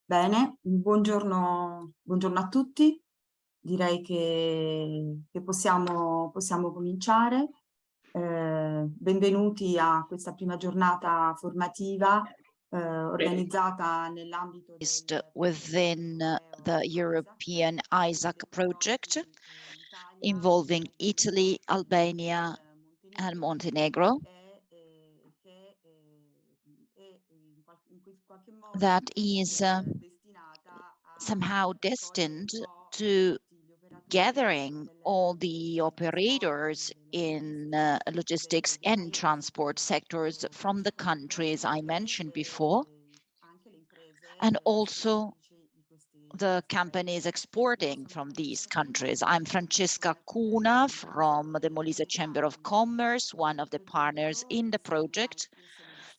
Bene, buongiorno a tutti. Direi che possiamo cominciare. Benvenuti a questa prima giornata formativa organizzata nell'ambito del within the European ISACC project involving Italy, Albania, and Montenegro that is somehow destined to gathering all the operators in logistics and transport sectors from the countries I mentioned before, and also the companies exporting from these countries. I'm Francesca Cuna from the Molise Chamber of Commerce, one of the partners in the project,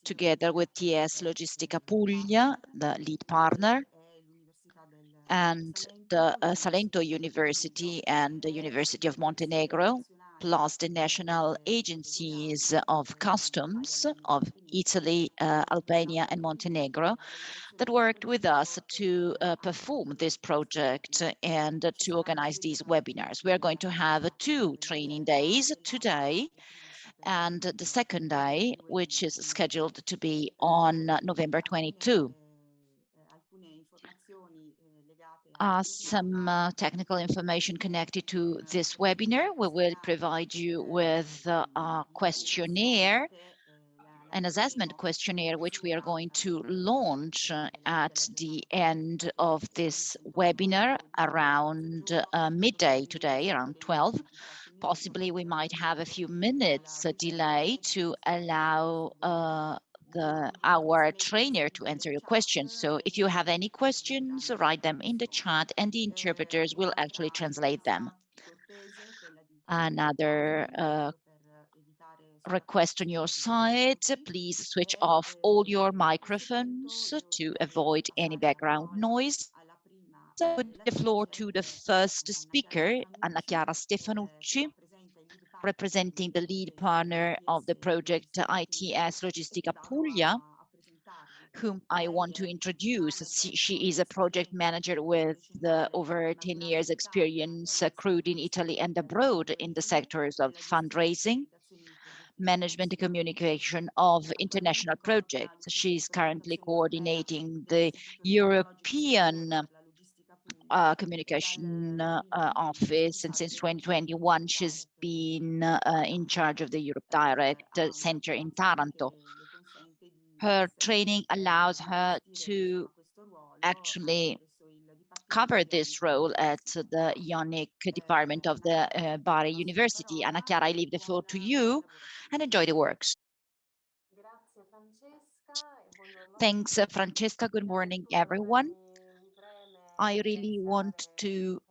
together with TS Logistica Puglia, the lead partner, and the Salento University and the University of Montenegro, plus the national agencies of customs of Italy, Albania, and Montenegro that worked with us to perform this project and to organize these webinars. We are going to have 2 training days today and the second day, which is scheduled to be on November 22. Some technical information connected to this webinar. We will provide you with a questionnaire, an assessment questionnaire, which we are going to launch at the end of this webinar around midday today, around 12. Possibly we might have a few minutes delay to allow our trainer to answer your questions. So if you have any questions, write them in the chat and the interpreters will actually translate them. Another request on your side, please switch off all your microphones to avoid any background noise. I would give the floor to the first speaker, Anna Chiara Stefanucci, representing the lead partner of the project ITS Logistica Puglia, whom I want to introduce. She is a project manager with over 10 years experience accrued in Italy and abroad in the sectors of fundraising, management and communication of international projects. She's currently coordinating the European communication office, and since 2021 she's been in charge of the Europe Direct Center in Taranto. Her training allows her to actually cover this role at the IONIC department of the Bari University. Anna Chiara, I leave the floor to you and enjoy the works. Thanks, Francesca. Good morning, everyone. I really want to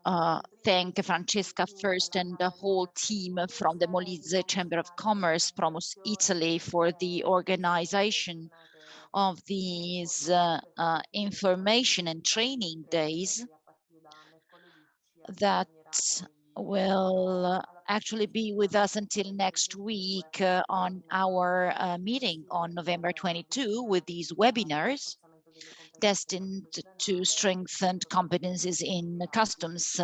thank Francesca first and the whole team from the Molise Chamber of Commerce, Promos Italy, for the organization of these information and training days that will actually be with us until next week on our meeting on November 22 with these webinars destined to strengthen competencies in the customs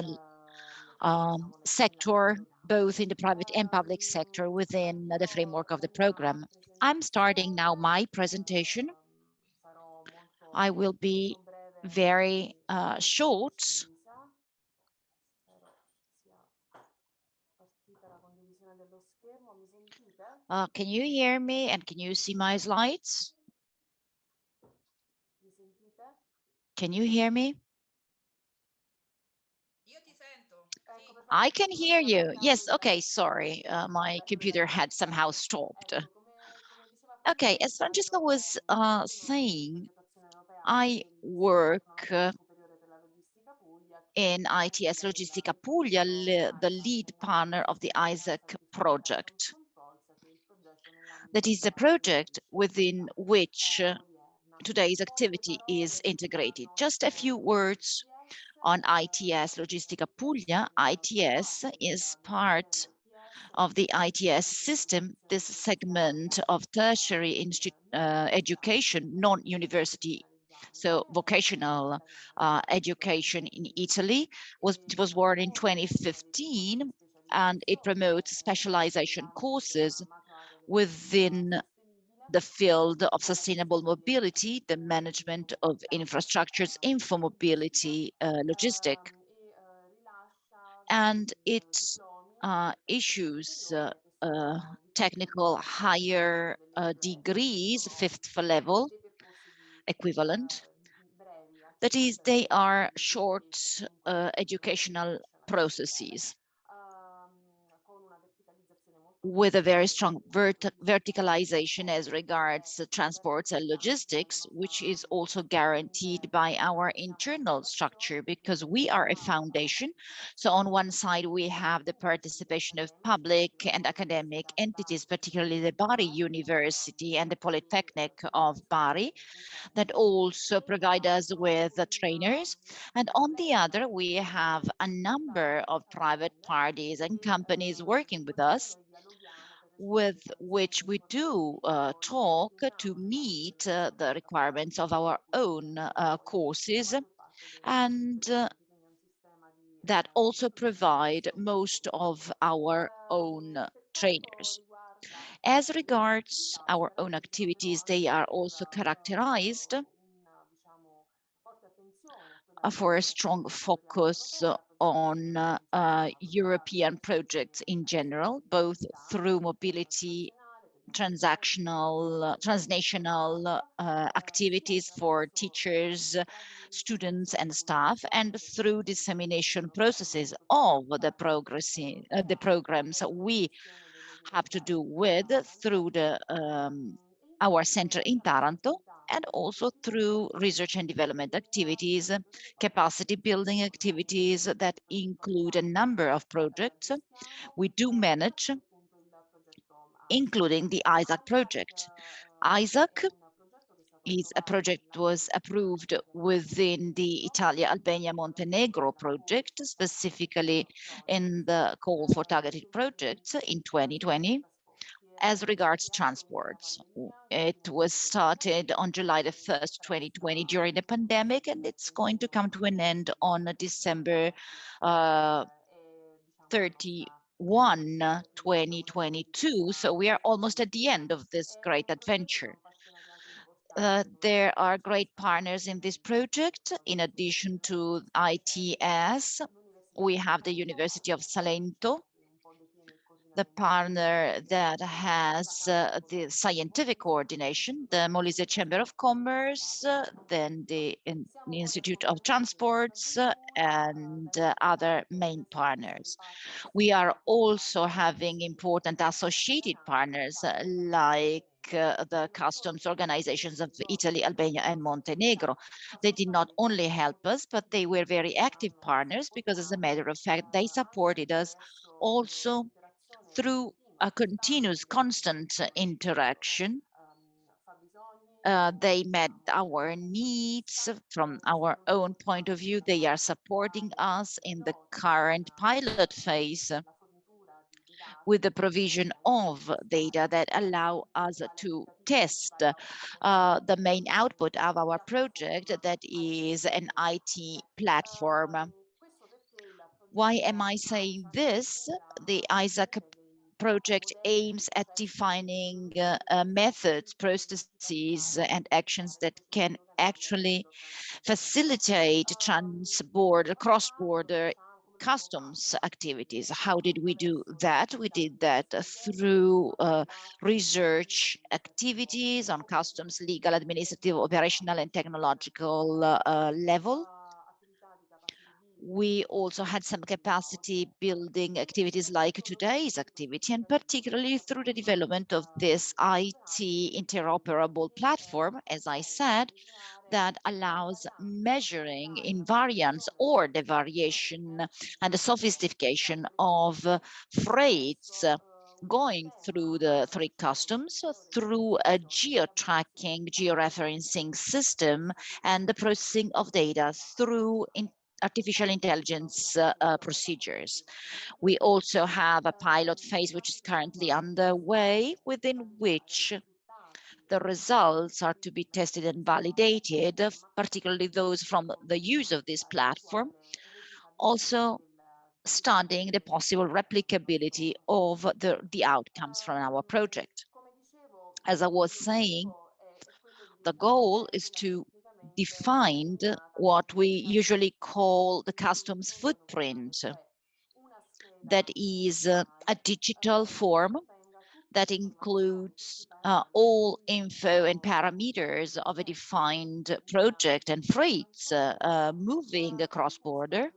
sector, both in the private and public sector within the framework of the program. I'm starting now my presentation. I will be very short. Can you hear me and can you see my slides? Can you hear me? I can hear you. Yes, okay, sorry. My computer had somehow stopped. Okay, as Francesca was saying, I work in ITS Logistica Puglia, the lead partner of the ISACC project. That is the project within which today's activity is integrated. Just a few words on ITS Logistica Puglia. ITS is part of the ITS system, this segment of tertiary education, non-university, so vocational education in Italy. It was born in 2015, and it promotes specialization courses within the field of sustainable mobility, the management of infrastructures, infomobility, logistics, and it issues technical higher degrees, fifth level equivalent. That is, they are short educational processes with a very strong verticalization as regards transports and logistics, which is also guaranteed by our internal structure because we are a foundation. So on one side, we have the participation of public and academic entities, particularly the Bari University and the Polytechnic of Bari, that also provide us with trainers. And on the other, we have a number of private parties and companies working with us, with which we do talk to meet the requirements of our own courses, and that also provide most of our own trainers. As regards our own activities, they are also characterized for a strong focus on European projects in general, both through mobility, transnational activities for teachers, students, and staff, and through dissemination processes of the programs we have to do with through our center in Taranto, and also through research and development activities, capacity building activities that include a number of projects we do manage, including the ISACC project. ISACC is a project that was approved within the Italia-Albania-Montenegro project, specifically in the call for targeted projects in 2020. As regards transports, it was started on July the 1st, 2020 during the pandemic, and it's going to come to an end on December 31, 2022. So we are almost at the end of this great adventure. There are great partners in this project. In addition to ITS, we have the University of Salento, the partner that has the scientific coordination, the Molise Chamber of Commerce, then the Institute of Transports, and other main partners. We are also having important associated partners like the customs organizations of Italy, Albania, and Montenegro. They did not only help us, but they were very active partners because, as a matter of fact, they supported us also through a continuous, constant interaction. They met our needs from our own point of view. They are supporting us in the current pilot phase with the provision of data that allow us to test the main output of our project, that is an IT platform. Why am I saying this? The ISACC project aims at defining methods, processes, and actions that can actually facilitate cross-border customs activities. How did we do that? We did that through research activities on customs, legal, administrative, operational, and technological level. We also had some capacity building activities like today's activity, and particularly through the development of this IT interoperable platform, as I said, that allows measuring invariance or the variation and the sophistication of freights going through the three customs through a geo-tracking, georeferencing system and the processing of data through artificial intelligence procedures. We also have a pilot phase which is currently underway, within which the results are to be tested and validated, particularly those from the use of this platform, also studying the possible replicability of the outcomes from our project. As I was saying, the goal is to define what we usually call the customs footprint. That is a digital form that includes all info and parameters of a defined project and freights moving across border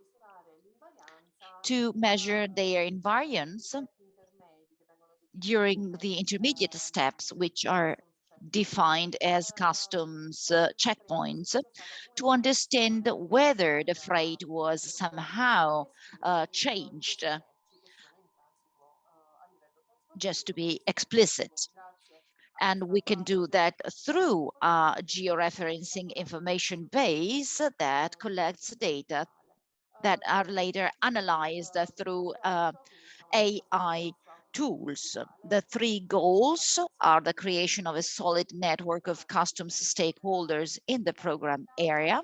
to measure their invariance during the intermediate steps, which are defined as customs checkpoints, to understand whether the freight was somehow changed, just to be explicit. And we can do that through a georeferencing information base that collects data that are later analyzed through AI tools. The three goals are the creation of a solid network of customs stakeholders in the program area,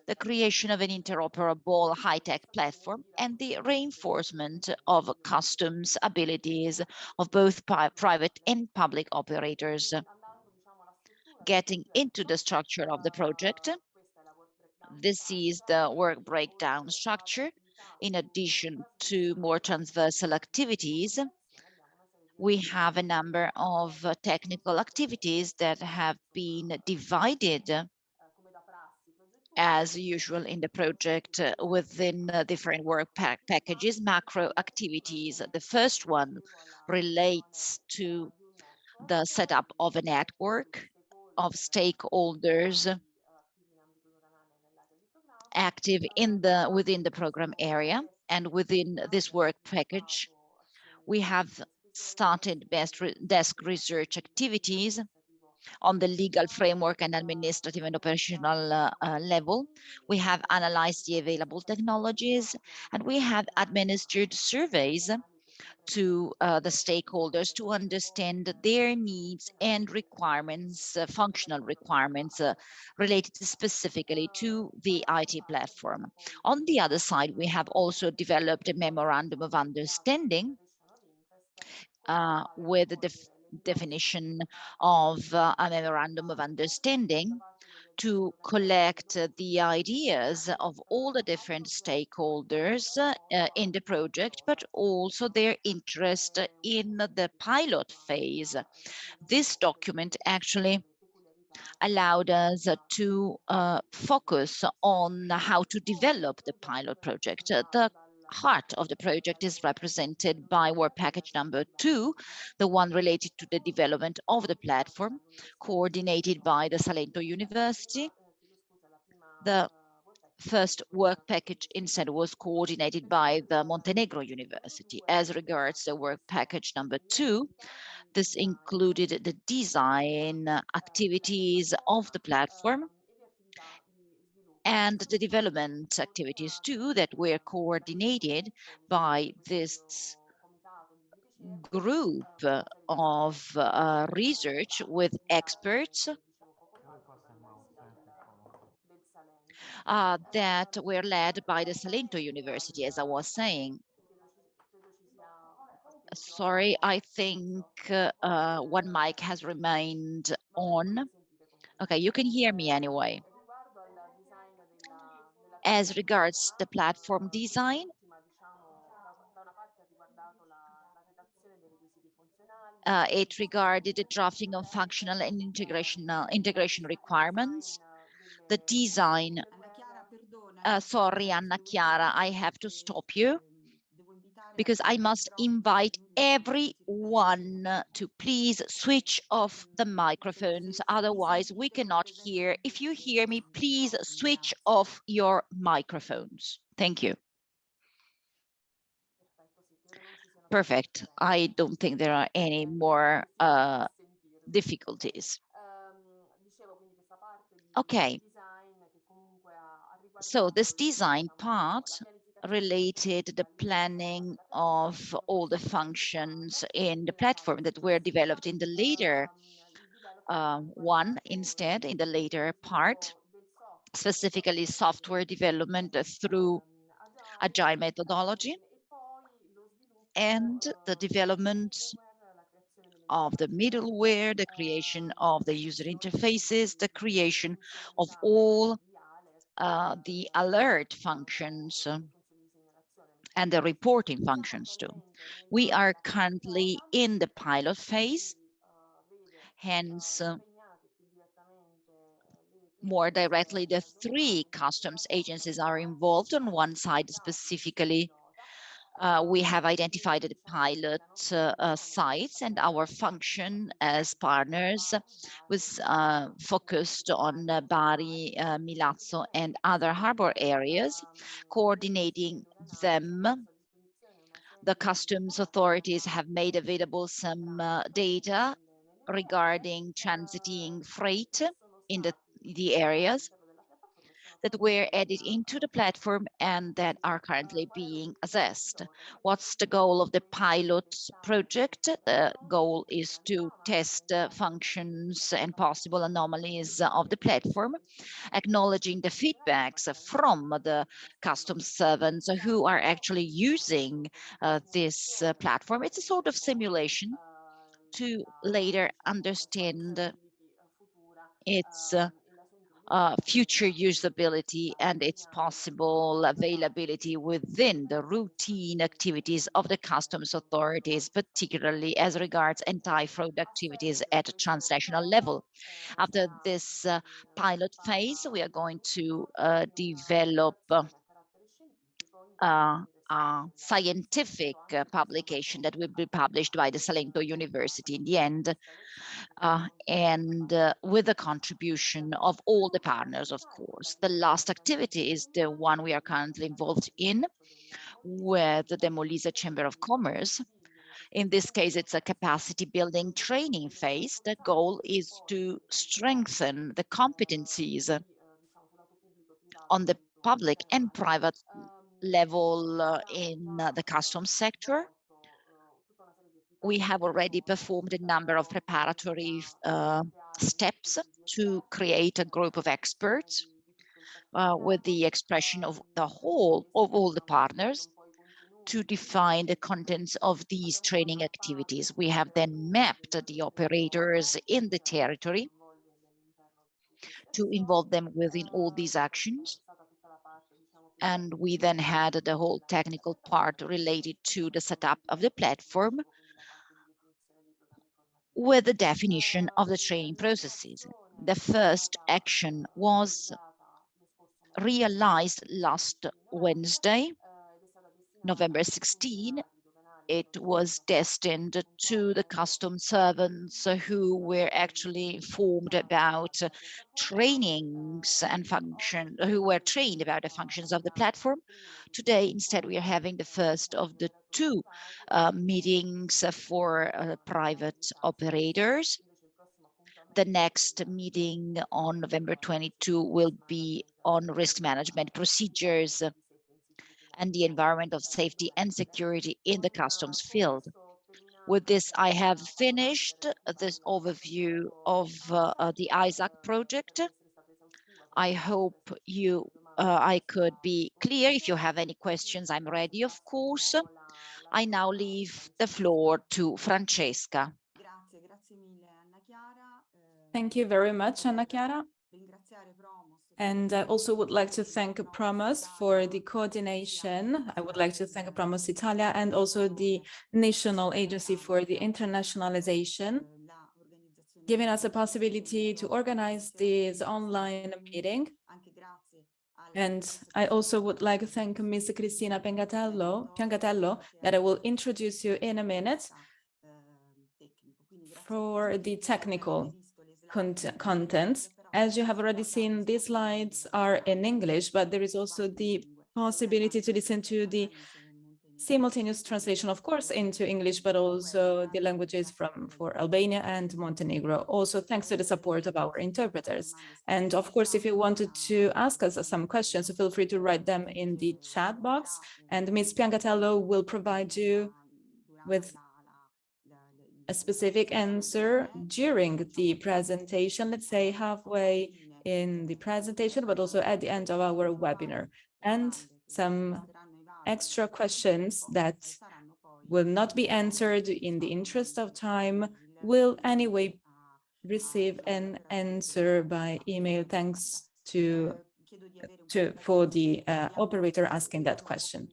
the creation of an interoperable high-tech platform, and the reinforcement of customs abilities of both private and public operators. Getting into the structure of the project, this is the work breakdown structure. In addition to more transversal activities, we have a number of technical activities that have been divided as usual in the project within different work packages, macro activities. The first one relates to the setup of a network of stakeholders active within the program area. And within this work package, we have started desk research activities on the legal framework and administrative and operational level. We have analyzed the available technologies, and we have administered surveys to the stakeholders to understand their needs and requirements, functional requirements related specifically to the IT platform. On the other side, we have also developed a memorandum of understanding with the definition of a memorandum of understanding to collect the ideas of all the different stakeholders in the project, but also their interest in the pilot phase. This document actually allowed us to focus on how to develop the pilot project. The heart of the project is represented by work package number 2, the one related to the development of the platform, coordinated by the Salento University. The first work package instead was coordinated by the Montenegro University. As regards the work package number 2, this included the design activities of the platform and the development activities too that were coordinated by this group of research with experts that were led by the Salento University, as I was saying. Sorry, I think one mic has remained on. Okay, you can hear me anyway. As regards the platform design, it regarded the drafting of functional and integration requirements, the design sorry, Anna Chiara, I have to stop you because I must invite everyone to please switch off the microphones. Otherwise, we cannot hear. If you hear me, please switch off your microphones. Thank you. Perfect. I don't think there are any more difficulties. Okay. So this design part related the planning of all the functions in the platform that were developed in the later one instead, in the later part, specifically software development through agile methodology and the development of the middleware, the creation of the user interfaces, the creation of all the alert functions and the reporting functions too. We are currently in the pilot phase, hence more directly the 3 customs agencies are involved. On one side specifically, we have identified the pilot sites, and our function as partners was focused on Bari, Milazzo, and other harbor areas, coordinating them. The customs authorities have made available some data regarding transiting freight in the areas that were added into the platform and that are currently being assessed. What's the goal of the pilot project? The goal is to test functions and possible anomalies of the platform, acknowledging the feedbacks from the customs servants who are actually using this platform. It's a sort of simulation to later understand its future usability and its possible availability within the routine activities of the customs authorities, particularly as regards anti-fraud activities at a transnational level. After this pilot phase, we are going to develop a scientific publication that will be published by the Salento University in the end, and with the contribution of all the partners, of course. The last activity is the one we are currently involved in with the Molise Chamber of Commerce. In this case, it's a capacity building training phase. The goal is to strengthen the competencies on the public and private level in the customs sector. We have already performed a number of preparatory steps to create a group of experts with the expression of all the partners to define the contents of these training activities. We have then mapped the operators in the territory to involve them within all these actions. And we then had the whole technical part related to the setup of the platform with the definition of the training processes. The first action was realized last Wednesday, November 16. It was destined to the customs servants who were actually informed about trainings and functions, who were trained about the functions of the platform. Today, instead, we are having the first of the 2 meetings for private operators. The next meeting on November 22 will be on risk management procedures and the environment of safety and security in the customs field. With this, I have finished this overview of the ISACC project. I hope I could be clear. If you have any questions, I'm ready, of course. I now leave the floor to Francesca. Thank you very much, Anna Chiara. And I also would like to thank Promos for the coordination. I would like to thank Promos Italia and also the National Agency for the Internationalization, giving us a possibility to organize this online meeting. And I also would like to thank Ms. Cristina Piangatello, that I will introduce you in a minute, for the technical contents. As you have already seen, these slides are in English, but there is also the possibility to listen to the simultaneous translation, of course, into English, but also the languages for Albania and Montenegro, also thanks to the support of our interpreters. And of course, if you wanted to ask us some questions, feel free to write them in the chat box, and Ms. Piangatello will provide you with a specific answer during the presentation, let's say halfway in the presentation, but also at the end of our webinar. And some extra questions that will not be answered in the interest of time will anyway receive an answer by email, thanks for the operator asking that question.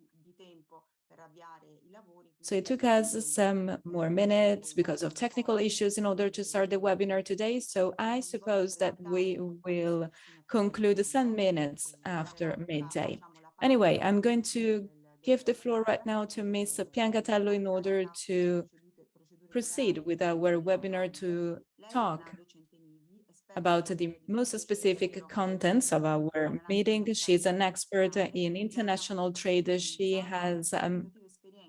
So it took us some more minutes because of technical issues in order to start the webinar today. So I suppose that we will conclude some minutes after midday. Anyway, I'm going to give the floor right now to Ms. Piangatello in order to proceed with our webinar to talk about the most specific contents of our meeting. She's an expert in international trade. She has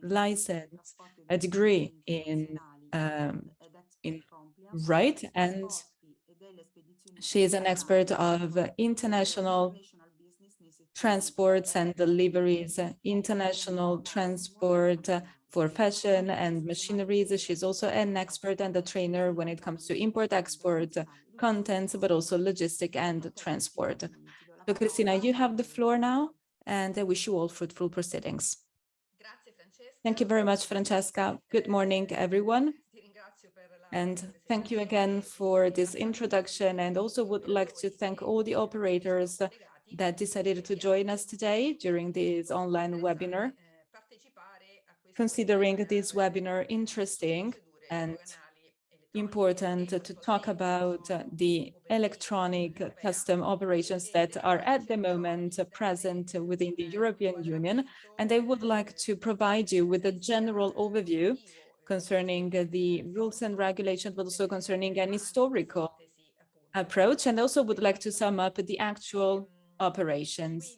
license, a degree in right, and she is an expert of international transports and deliveries, international transport for fashion and machineries. She's also an expert and a trainer when it comes to import-export contents, but also logistic and transport. So Cristina, you have the floor now, and I wish you all fruitful proceedings. Thank you very much, Francesca. Good morning, everyone. And thank you again for this introduction, and also would like to thank all the operators that decided to join us today during this online webinar, considering this webinar interesting and important to talk about the electronic custom operations that are at the moment present within the European Union. And I would like to provide you with a general overview concerning the rules and regulations, but also concerning an historical approach, and also would like to sum up the actual operations.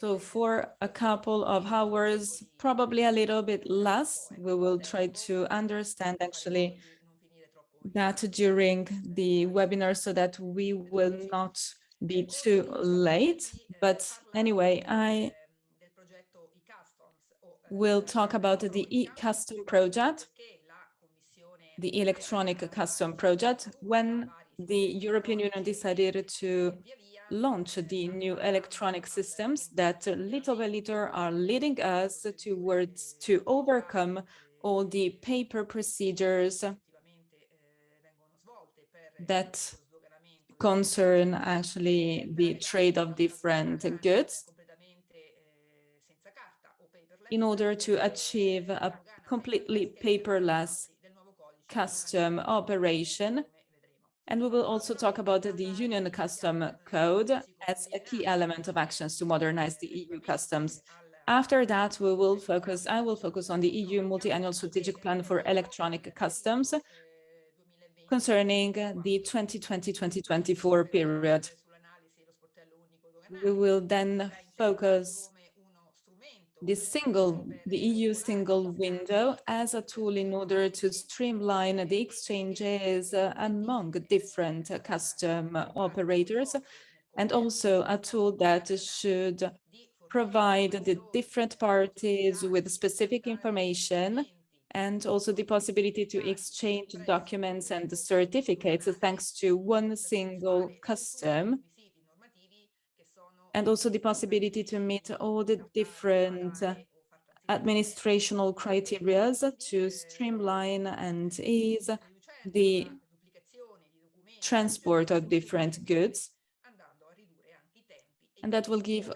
So for a couple of hours, probably a little bit less, we will try to understand actually that during the webinar so that we will not be too late. But anyway, I will talk about the e-custom project, the electronic custom project. When the European Union decided to launch the new electronic systems that little by little are leading us towards to overcome all the paper procedures that concern actually the trade of different goods, in order to achieve a completely paperless custom operation. And we will also talk about the Union Custom Code as a key element of actions to modernize the EU customs. After that, I will focus on the EU Multi-Annual Strategic Plan for Electronic Customs concerning the 2020-2024 period. We will then focus the EU single window as a tool in order to streamline the exchanges among different custom operators, and also a tool that should provide the different parties with specific information, and also the possibility to exchange documents and certificates thanks to one single custom, and also the possibility to meet all the different administrational criteria to streamline and ease the transport of different goods. And that will give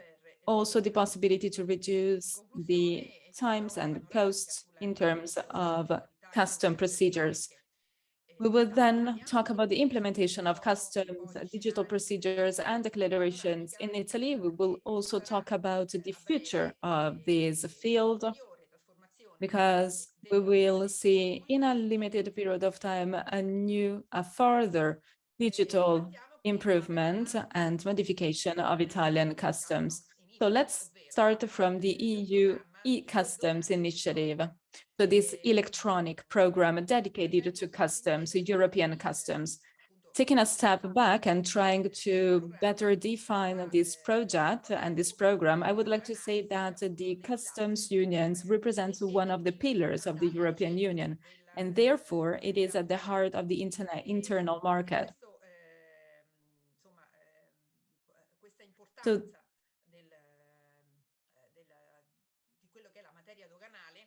also the possibility to reduce the times and costs in terms of custom procedures. We will then talk about the implementation of customs, digital procedures, and declarations in Italy. We will also talk about the future of this field, because we will see in a limited period of time a further digital improvement and modification of Italian customs. So let's start from the EU e-customs initiative. So this electronic program dedicated to customs, European customs. Taking a step back and trying to better define this project and this program, I would like to say that the customs unions represent one of the pillars of the European Union, and therefore it is at the heart of the internal market.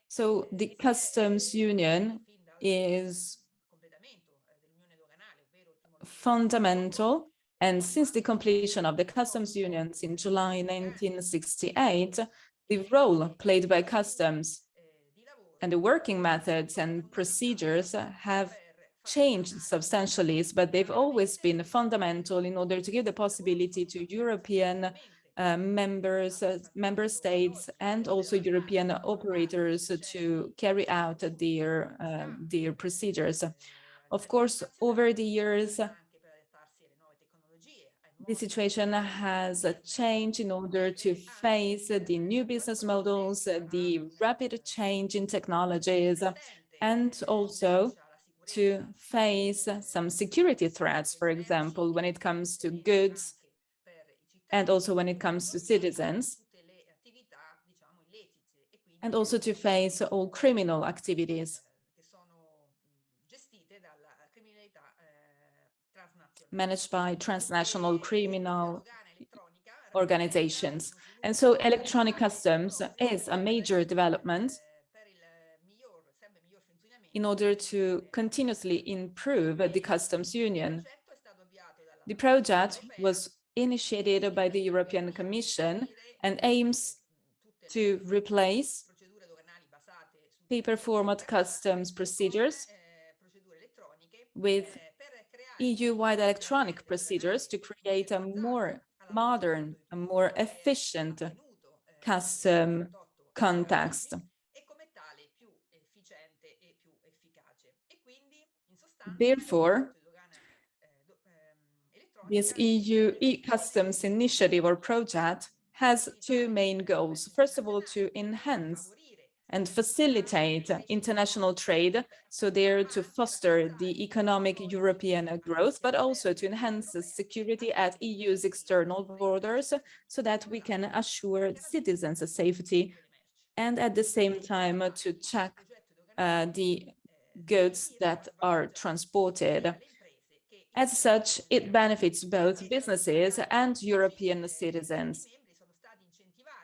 So the customs union is fundamental, and since the completion of the customs unions in July 1968, the role played by customs and the working methods and procedures have changed substantially, but they've always been fundamental in order to give the possibility to European member states and also European operators to carry out their procedures. Of course, over the years, the situation has changed in order to face the new business models, the rapid change in technologies, and also to face some security threats, for example, when it comes to goods and also when it comes to citizens, and also to face all criminal activities managed by transnational criminal organizations. And so electronic customs is a major development in order to continuously improve the customs union. The project was initiated by the European Commission and aims to replace paper format customs procedures with EU-wide electronic procedures to create a more modern, a more efficient custom context. Therefore, this EU e-customs initiative or project has two main goals. First of all, to enhance and facilitate international trade, so there to foster the economic European growth, but also to enhance the security at EU's external borders so that we can assure citizens' safety and at the same time to check the goods that are transported. As such, it benefits both businesses and European citizens.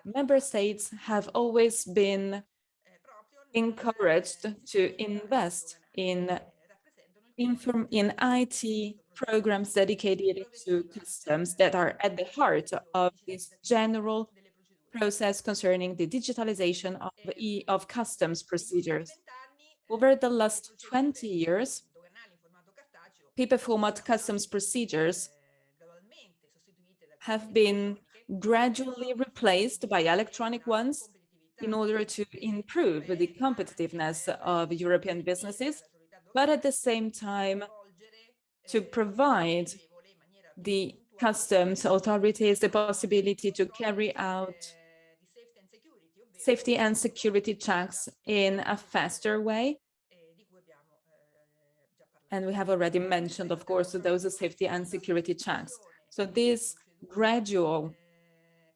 Member states have always been encouraged to invest in IT programs dedicated to customs that are at the heart of this general process concerning the digitalization of customs procedures. Over the last 20 years, paper format customs procedures have been gradually replaced by electronic ones in order to improve the competitiveness of European businesses, but at the same time to provide the customs authorities the possibility to carry out safety and security checks in a faster way. And we have already mentioned, of course, those safety and security checks. So this gradual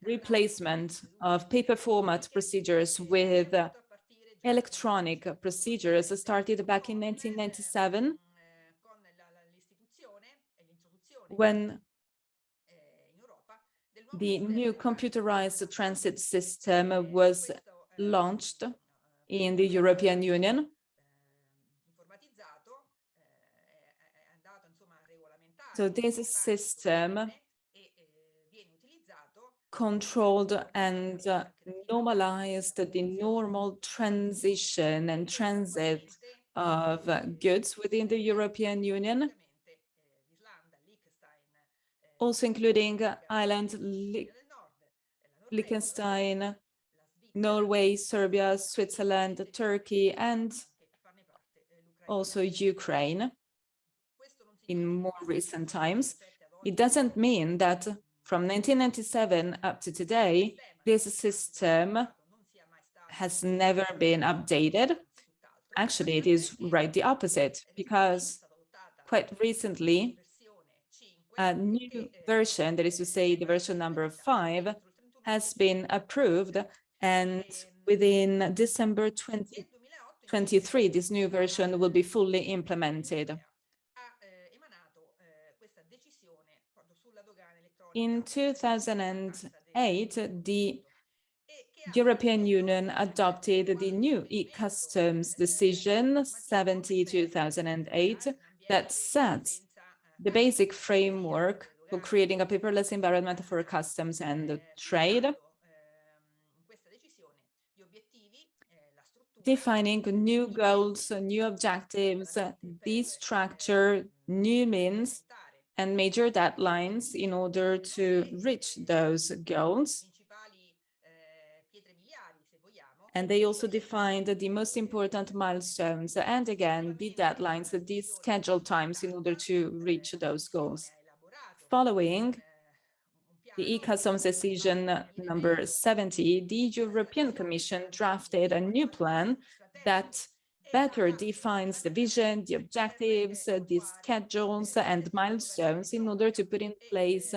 replacement of paper format procedures with electronic procedures started back in 1997 when the new computerized transit system was launched in the European Union. So this system controlled and normalized the normal transition and transit of goods within the European Union, also including Ireland, Liechtenstein, Norway, Serbia, Switzerland, Turkey, and also Ukraine in more recent times. It doesn't mean that from 1997 up to today, this system has never been updated. Actually, it is right the opposite, because quite recently, a new version, that is to say the version number 5, has been approved, and within December 2023, this new version will be fully implemented. In 2008, the European Union adopted the new e-customs decision 70/2008 that sets the basic framework for creating a paperless environment for customs and trade, defining new goals, new objectives, the structure, new means, and major deadlines in order to reach those goals. And they also defined the most important milestones and, again, the deadlines, the scheduled times in order to reach those goals. Following the e-customs decision number 70, the European Commission drafted a new plan that better defines the vision, the objectives, the schedules, and milestones in order to put in place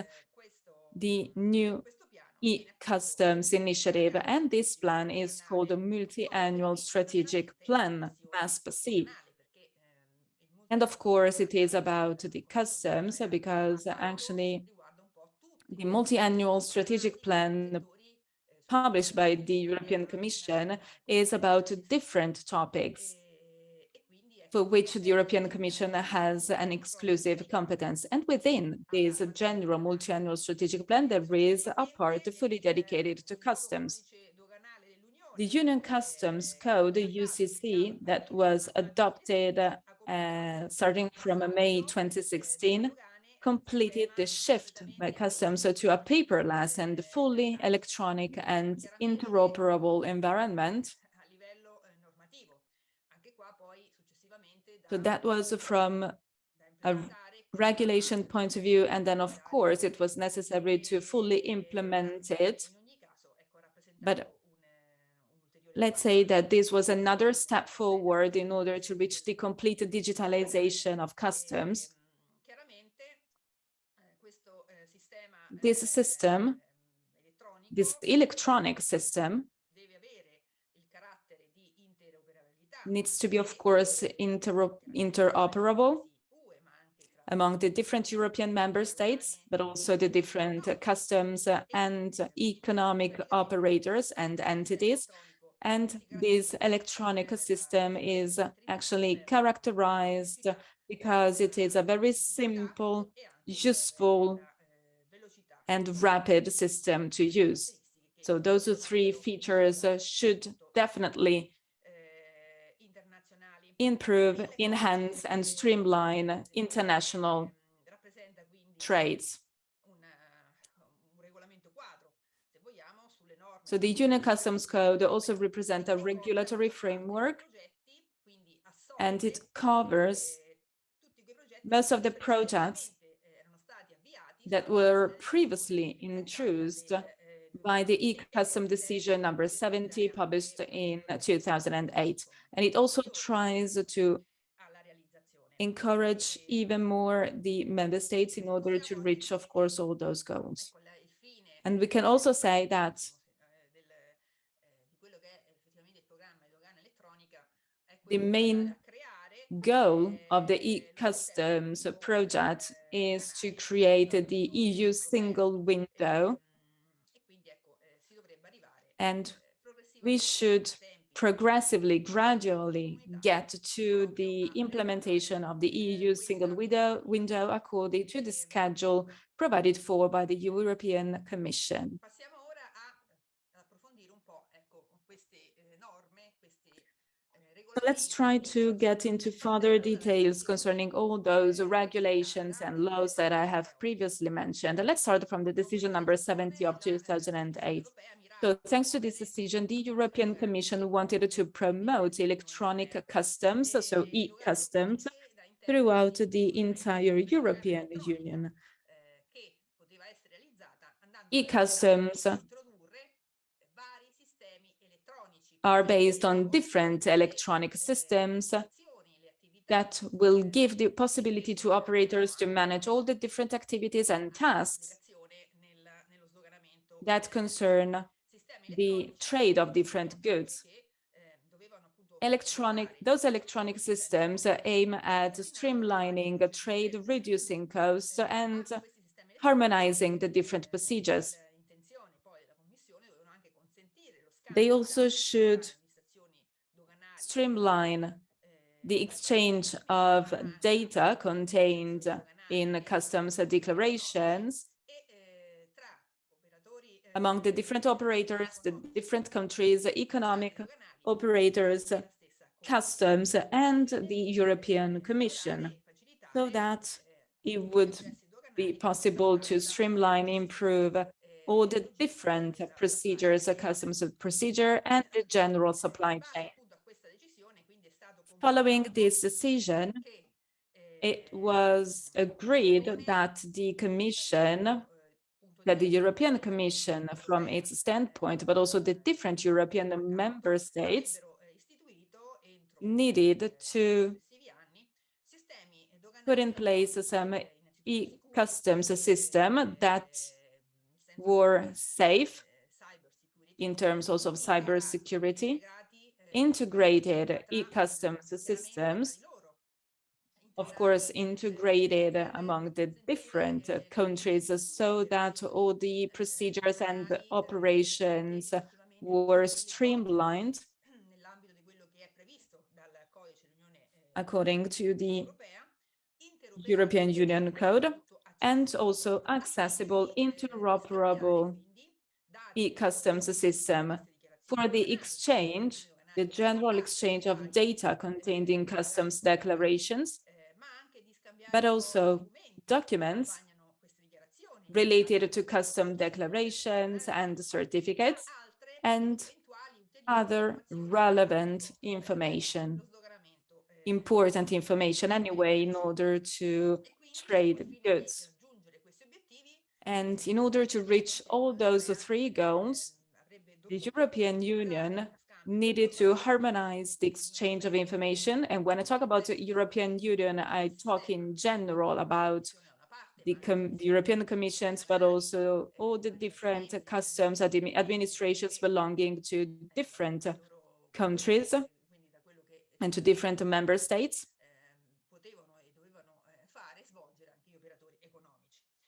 the new e-customs initiative. And this plan is called a multi-annual strategic plan, MASP-C. And of course, it is about the customs, because actually the multi-annual strategic plan published by the European Commission is about different topics for which the European Commission has an exclusive competence. And within this general multi-annual strategic plan, there is a part fully dedicated to customs. The Union Customs Code, UCC, that was adopted starting from May 2016, completed the shift by customs to a paperless and fully electronic and interoperable environment. So that was from a regulation point of view, and then of course it was necessary to fully implement it. But let's say that this was another step forward in order to reach the complete digitalization of customs. This system, this electronic system, needs to be, of course, interoperable among the different European member states, but also the different customs and economic operators and entities. And this electronic system is actually characterized because it is a very simple, useful, and rapid system to use. So those three features should definitely improve, enhance, and streamline international trades. So the Union Customs Code also represents a regulatory framework, and it covers most of the projects that were previously introduced by the e-custom decision number 70 published in 2008. And it also tries to encourage even more the member states in order to reach, of course, all those goals. And we can also say that the main goal of the e-customs project is to create the EU single window, and we should progressively, gradually get to the implementation of the EU single window according to the schedule provided for by the European Commission. Let's try to get into further details concerning all those regulations and laws that I have previously mentioned. Let's start from the decision number 70 of 2008. So thanks to this decision, the European Commission wanted to promote electronic customs, so e-customs, throughout the entire European Union. E-customs are based on different electronic systems that will give the possibility to operators to manage all the different activities and tasks that concern the trade of different goods. Those electronic systems aim at streamlining trade, reducing costs, and harmonizing the different procedures. They also should streamline the exchange of data contained in customs declarations among the different operators, the different countries, economic operators, customs, and the European Commission, so that it would be possible to streamline, improve all the different procedures, customs procedure, and the general supply chain. Following this decision, it was agreed that the European Commission, from its standpoint, but also the different European member states, needed to put in place some e-customs system that were safe in terms also of cybersecurity, integrated e-customs systems, of course, integrated among the different countries so that all the procedures and operations were streamlined according to the European Union Code, and also accessible, interoperable e-customs system for the exchange, the general exchange of data contained in customs declarations, but also documents related to custom declarations and certificates, and other relevant information, important information anyway, in order to trade goods. And in order to reach all those three goals, the European Union needed to harmonize the exchange of information. And when I talk about the European Union, I talk in general about the European Commissions, but also all the different customs administrations belonging to different countries and to different member states.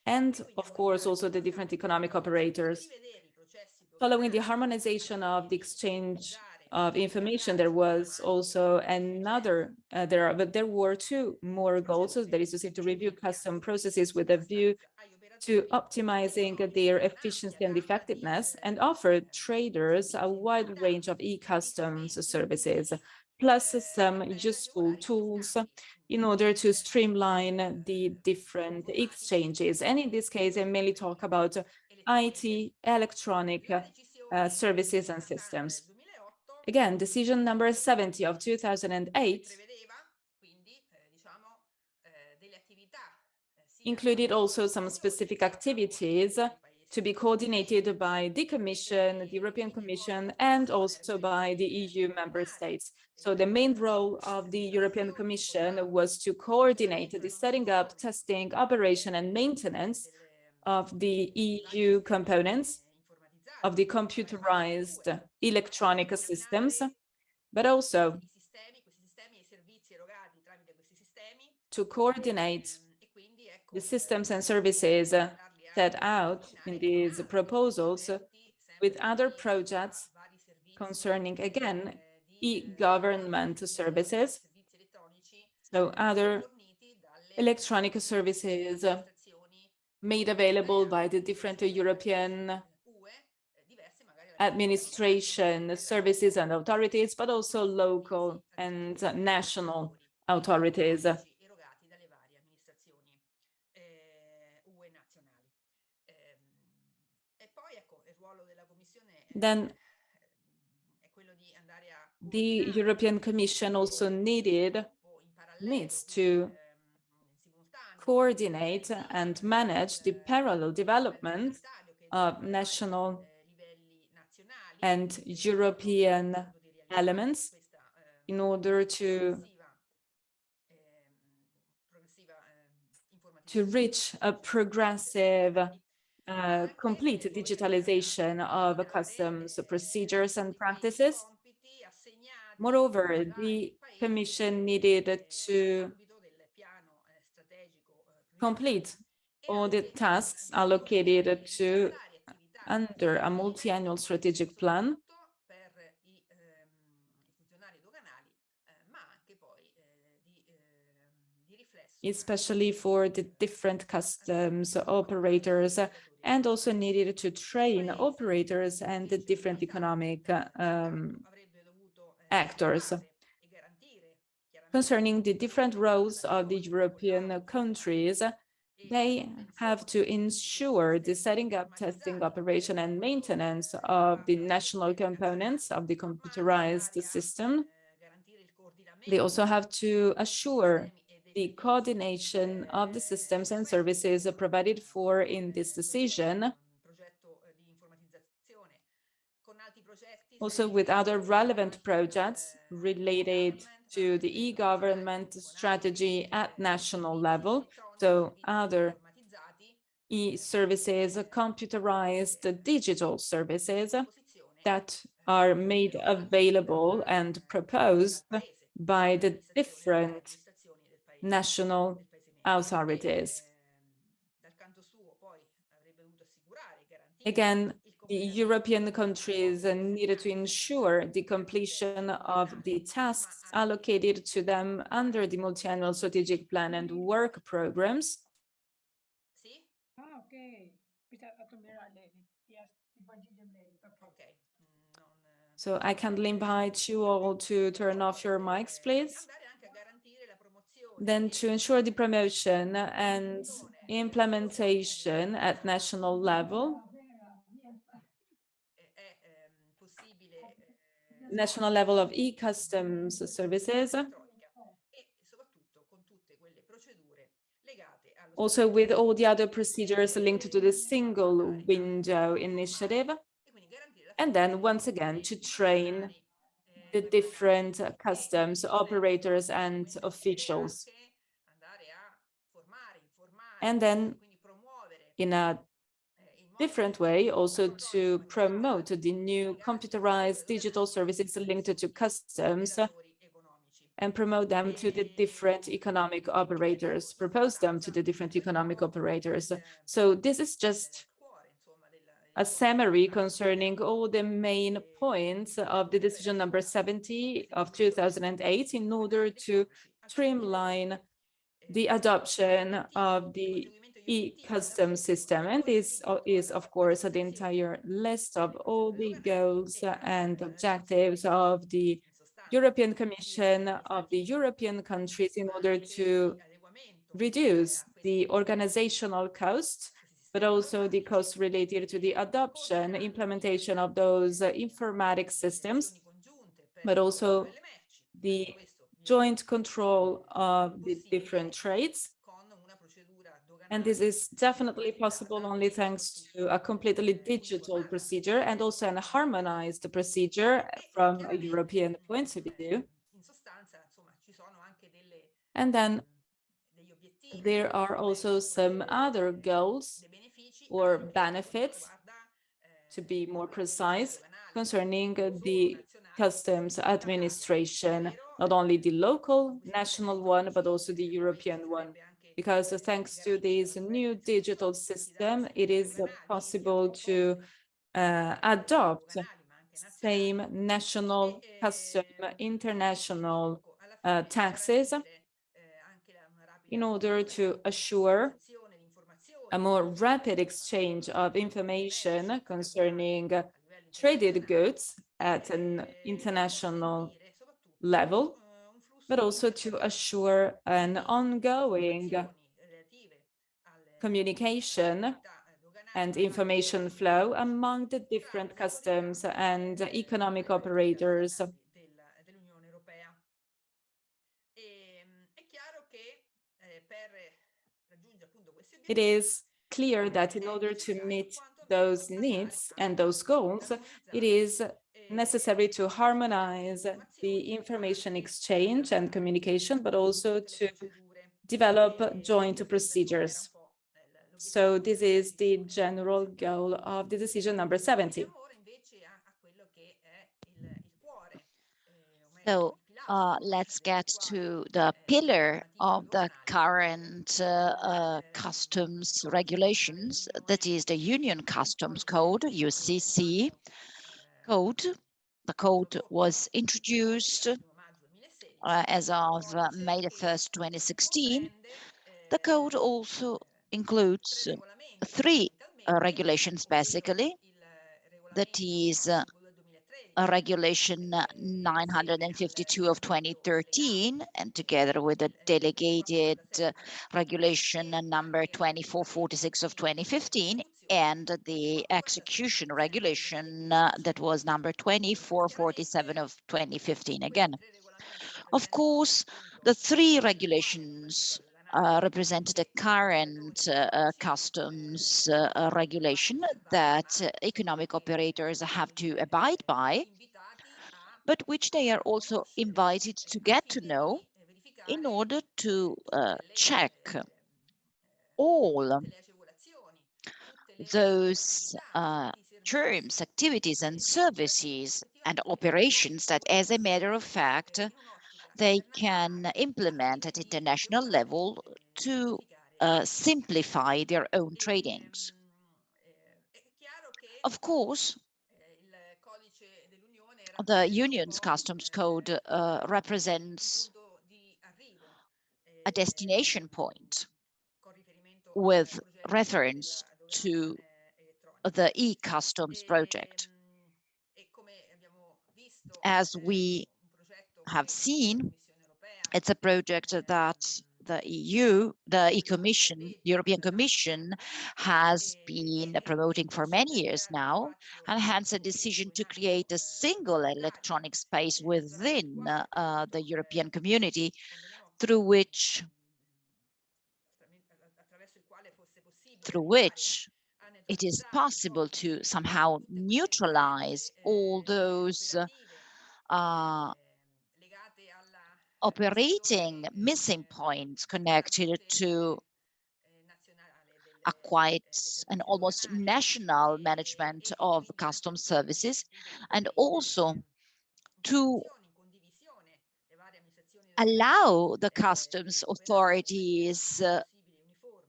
And of course, also the different economic operators. Following the harmonization of the exchange of information, there was also another, there were two more goals. So that is to say, to review custom processes with a view to optimizing their efficiency and effectiveness, and offer traders a wide range of e-customs services, plus some useful tools in order to streamline the different exchanges. And in this case, I mainly talk about IT, electronic services and systems. Again, decision number 70 of 2008 included also some specific activities to be coordinated by the Commission, the European Commission, and also by the EU member states. So the main role of the European Commission was to coordinate the setting up, testing, operation, and maintenance of the EU components of the computerized electronic systems, but also to coordinate the systems and services set out in these proposals with other projects concerning, again, e-government services, so other electronic services made available by the different European administration services and authorities, but also local and national authorities. Then the European Commission also needs to coordinate and manage the parallel development of national and European elements in order to reach a progressive, complete digitalization of customs procedures and practices. Moreover, the Commission needed to complete all the tasks allocated to under a multi-annual strategic plan, especially for the different customs operators, and also needed to train operators and the different economic actors. Concerning the different roles of the European countries, they have to ensure the setting up, testing, operation, and maintenance of the national components of the computerized system. They also have to assure the coordination of the systems and services provided for in this decision, also with other relevant projects related to the e-government strategy at national level, so other e-services, computerized digital services that are made available and proposed by the different national authorities. Again, the European countries needed to ensure the completion of the tasks allocated to them under the multi-annual strategic plan and work programs. So I kindly invite you all to turn off your mics, please. Then to ensure the promotion and implementation at national level, of e-customs services, also with all the other procedures linked to the single window initiative, and then once again to train the different customs operators and officials. And then in a different way, also to promote the new computerized digital services linked to customs and promote them to the different economic operators, propose them to the different economic operators. So this is just a summary concerning all the main points of the decision number 70 of 2008 in order to streamline the adoption of the e-customs system. And this is, of course, the entire list of all the goals and objectives of the European Commission, of the European countries, in order to reduce the organizational costs, but also the costs related to the adoption, implementation of those informatic systems, but also the joint control of the different trades. And this is definitely possible only thanks to a completely digital procedure and also a harmonized procedure from a European point of view. And then there are also some other goals or benefits, to be more precise, concerning the customs administration, not only the local, national one, but also the European one. Because thanks to this new digital system, it is possible to adopt same national, custom, international taxes in order to assure a more rapid exchange of information concerning traded goods at an international level, but also to assure an ongoing communication and information flow among the different customs and economic operators. It is clear that in order to meet those needs and those goals, it is necessary to harmonize the information exchange and communication, but also to develop joint procedures. So this is the general goal of the decision number 70. So let's get to the pillar of the current customs regulations, that is the Union Customs Code, UCC code. The code was introduced as of May the 1st, 2016. The code also includes three regulations, basically. That is a regulation 952 of 2013, and together with the delegated regulation number 2446 of 2015, and the execution regulation that was number 2447 of 2015 again. Of course, the three regulations represent the current customs regulation that economic operators have to abide by, but which they are also invited to get to know in order to check all those terms, activities, and services and operations that, as a matter of fact, they can implement at international level to simplify their own tradings. Of course, the Union's Customs Code represents a destination point with reference to the e-customs project. As we have seen, it's a project that the EU, the European Commission, has been promoting for many years now, and hence a decision to create a single electronic space within the European community through which it is possible to somehow neutralize all those operating missing points connected to a quite an almost national management of customs services, and also to allow the customs authorities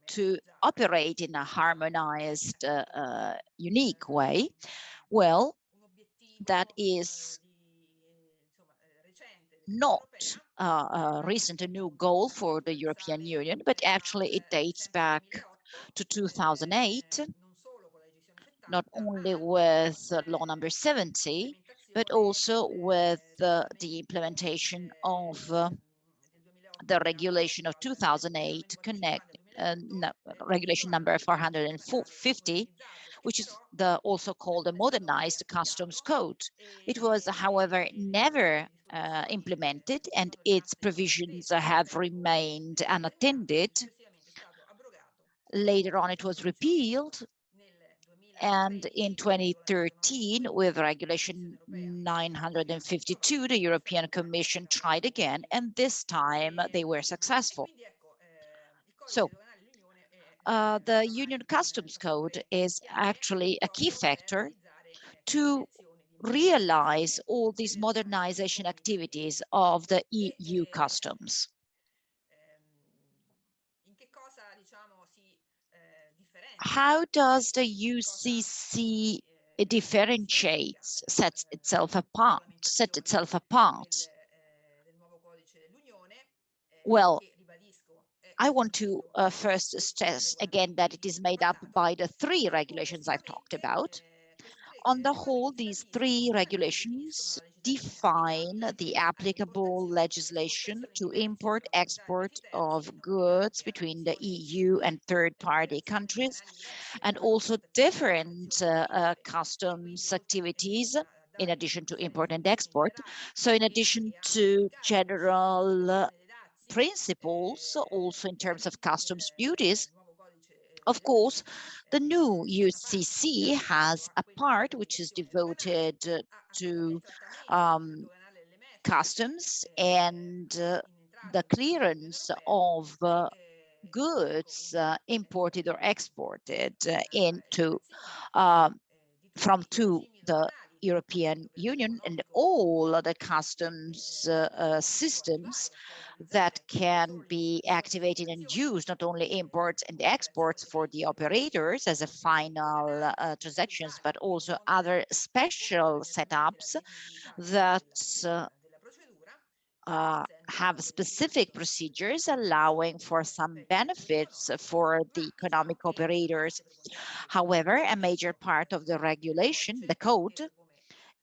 to operate in a harmonized, unique way. Well, that is not a recent, a new goal for the European Union, but actually it dates back to 2008, not only with law number 70, but also with the implementation of the regulation of 2008, regulation number 450, which is also called the modernized customs code. It was, however, never implemented, and its provisions have remained unattended. Later on, it was repealed, and in 2013, with regulation 952, the European Commission tried again, and this time they were successful. So the Union Customs Code is actually a key factor to realize all these modernization activities of the EU customs. How does the UCC differentiates, set itself apart? Well, I want to first stress again that it is made up by the three regulations I've talked about. On the whole, these three regulations define the applicable legislation to import, export of goods between the EU and third-party countries, and also different customs activities in addition to import and export. So in addition to general principles, also in terms of customs duties, of course, the new UCC has a part which is devoted to customs and the clearance of goods imported or exported from to the European Union, and all the customs systems that can be activated and used, not only imports and exports for the operators as a final transactions, but also other special setups that have specific procedures allowing for some benefits for the economic operators. However, a major part of the regulation, the code,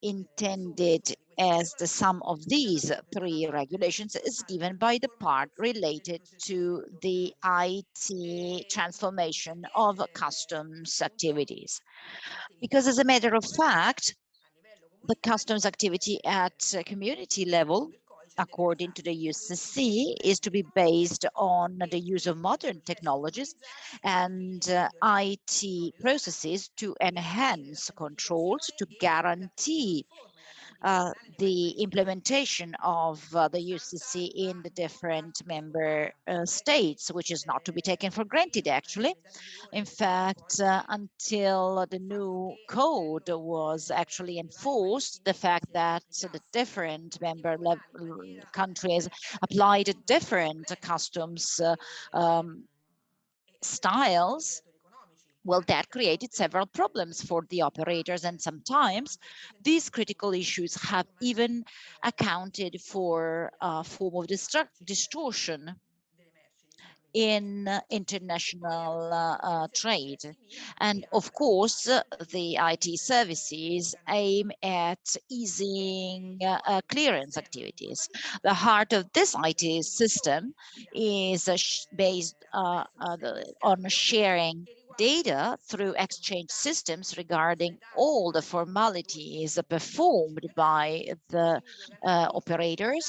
intended as the sum of these three regulations is given by the part related to the IT transformation of customs activities. Because as a matter of fact, the customs activity at community level, according to the UCC, is to be based on the use of modern technologies and IT processes to enhance controls, to guarantee the implementation of the UCC in the different member states, which is not to be taken for granted, actually. In fact, until the new code was actually enforced, the fact that the different member countries applied different customs styles, well, that created several problems for the operators, and sometimes these critical issues have even accounted for a form of distortion in international trade. And of course, the IT services aim at easing clearance activities. The heart of this IT system is based on sharing data through exchange systems regarding all the formalities performed by the operators,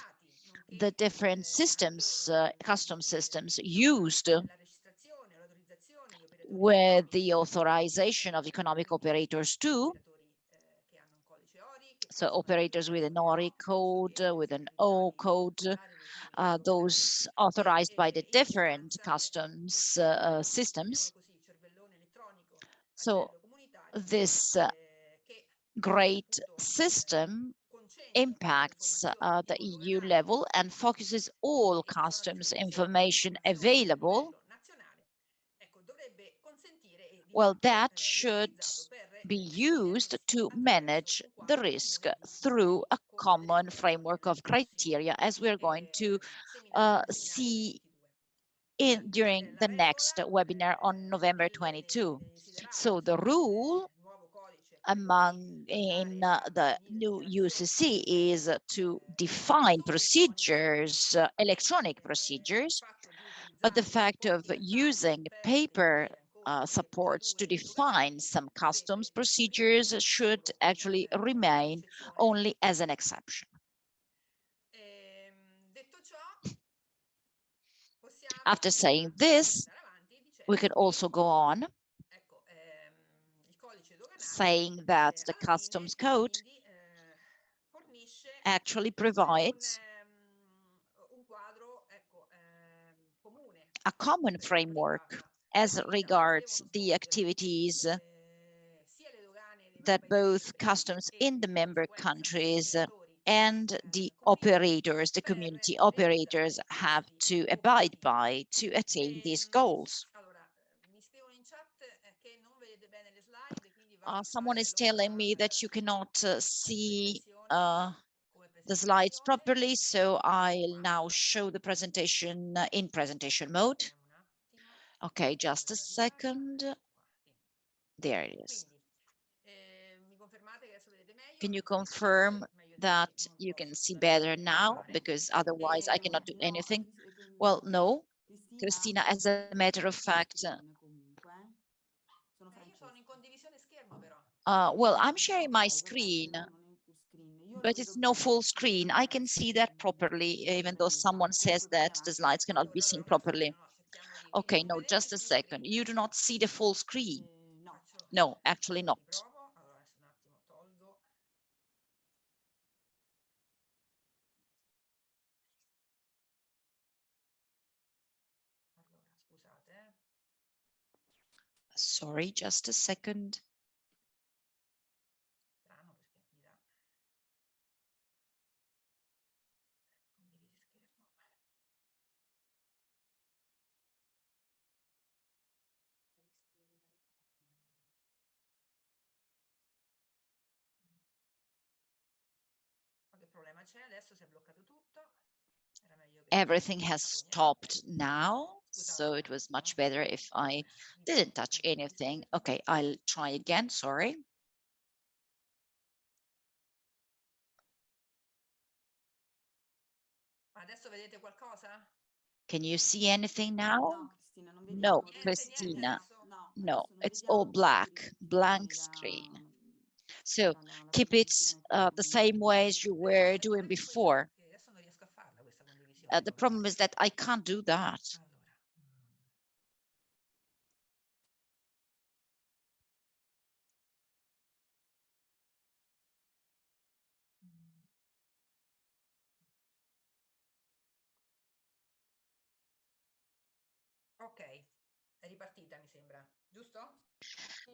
the different systems, custom systems used with the authorization of economic operators too. So operators with an ORI code, with an O code, those authorized by the different customs systems. So this great system impacts the EU level and focuses all customs information available. Well, that should be used to manage the risk through a common framework of criteria, as we're going to see during the next webinar on November 22. So the rule in the new UCC is to define procedures, electronic procedures, but the fact of using paper supports to define some customs procedures should actually remain only as an exception. After saying this, we can also go on saying that the customs code actually provides a common framework as regards the activities that both customs in the member countries and the operators, the community operators, have to abide by to attain these goals. Someone is telling me that you cannot see the slides properly, so I'll now show the presentation in presentation mode. Okay, just a second. There it is. Can you confirm that you can see better now? Because otherwise I cannot do anything. Well, no, Cristina, as a matter of fact, well, I'm sharing my screen, but it's no full screen. I can see that properly, even though someone says that the slides cannot be seen properly. Okay, no, just a second. You do not see the full screen. No, actually not. Sorry, just a second. Everything has stopped now, so it was much better if I didn't touch anything. Okay, I'll try again, sorry. Can you see anything now? No, Cristina, no, it's all black, blank screen. So keep it the same way as you were doing before. The problem is that I can't do that.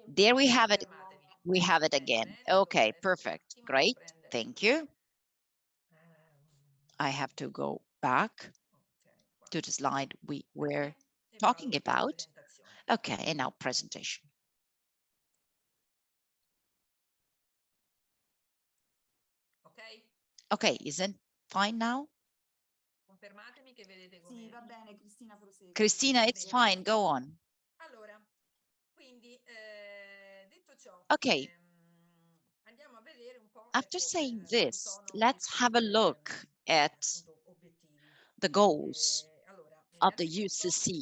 There we have it. We have it again. Okay, perfect. Great. Thank you. I have to go back to the slide we were talking about. Okay, and now presentation. Okay, isn't fine now? Cristina, it's fine. Go on. Okay. After saying this, let's have a look at the goals of the UCC.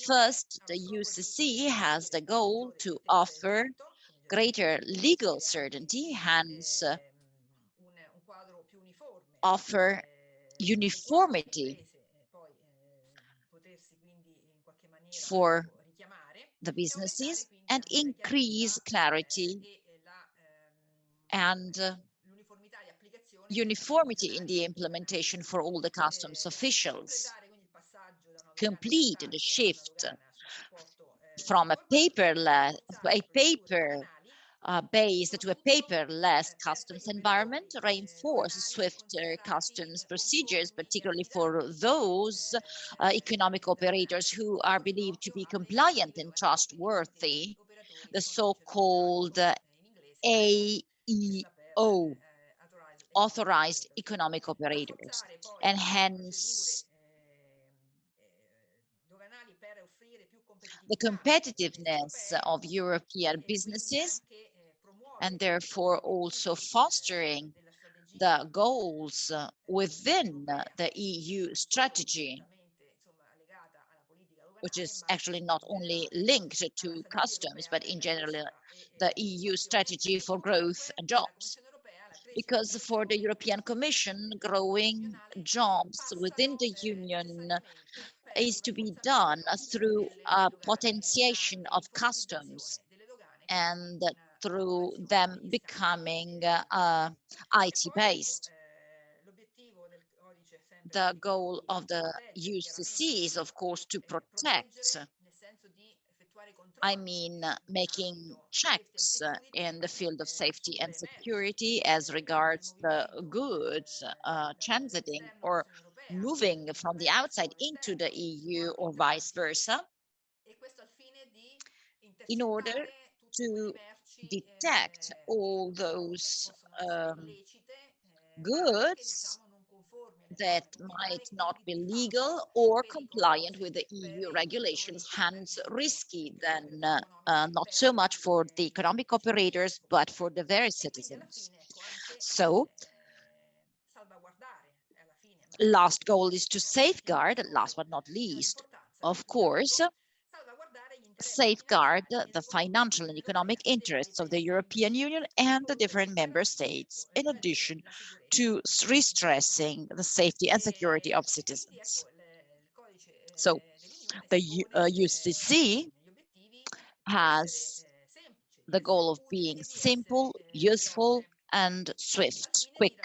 First, the UCC has the goal to offer greater legal certainty, hence offer uniformity for the businesses and increase clarity and uniformity in the implementation for all the customs officials. Complete the shift from a paperless, based to a paperless customs environment, reinforce swifter customs procedures, particularly for those economic operators who are believed to be compliant and trustworthy, the so-called AEO, authorized economic operators, and hence the competitiveness of European businesses, and therefore also fostering the goals within the EU strategy, which is actually not only linked to customs, but in general the EU strategy for growth and jobs. Because for the European Commission, growing jobs within the Union is to be done through a potentiation of customs and through them becoming IT-based. The goal of the UCC is, of course, to protect, making checks in the field of safety and security as regards the goods transiting or moving from the outside into the EU or vice versa, in order to detect all those goods that might not be legal or compliant with the EU regulations, hence risky than not so much for the economic operators, but for the very citizens. So, last goal is to safeguard, last but not least, of course, safeguard the financial and economic interests of the European Union and the different member states, in addition to re-stressing the safety and security of citizens. So the UCC has the goal of being simple, useful, and swift, quick,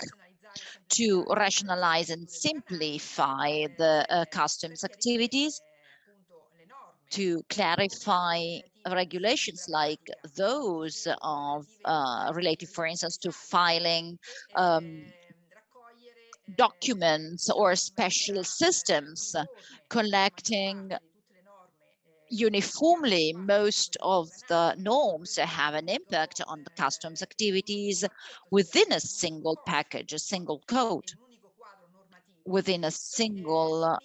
to rationalize and simplify the customs activities, to clarify regulations like those of related, for instance, to filing documents or special systems, collecting uniformly most of the norms that have an impact on the customs activities within a single package, a single code, within a single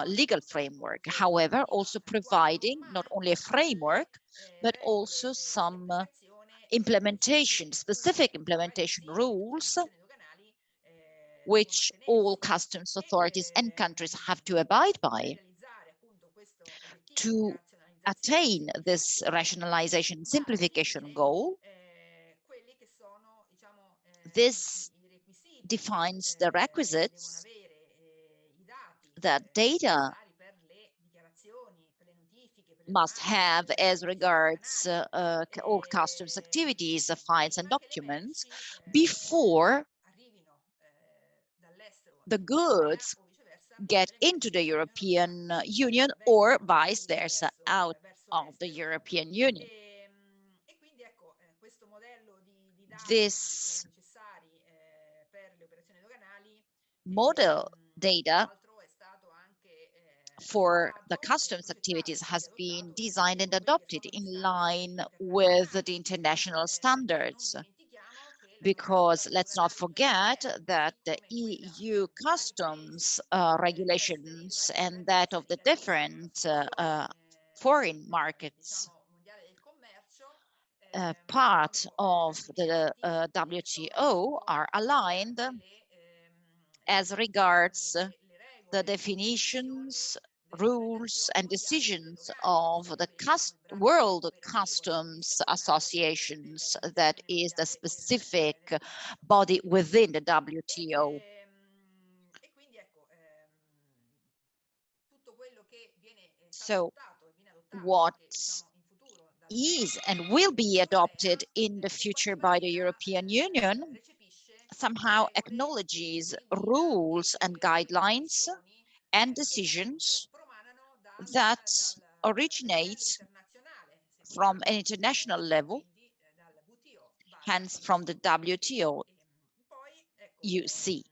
legal framework. However, also providing not only a framework, but also some implementation, specific implementation rules, which all customs authorities and countries have to abide by to attain this rationalization simplification goal. This defines the requisites that data must have as regards all customs activities, files and documents before the goods get into the European Union or vice versa out of the European Union. This model data for the customs activities has been designed and adopted in line with the international standards. Because let's not forget that the EU customs regulations and that of the different foreign markets part of the WTO are aligned as regards the definitions, rules, and decisions of the World Customs Associations, that is the specific body within the WTO. So what is and will be adopted in the future by the European Union somehow acknowledges rules and guidelines and decisions that originate from an international level, hence from the WTO UC.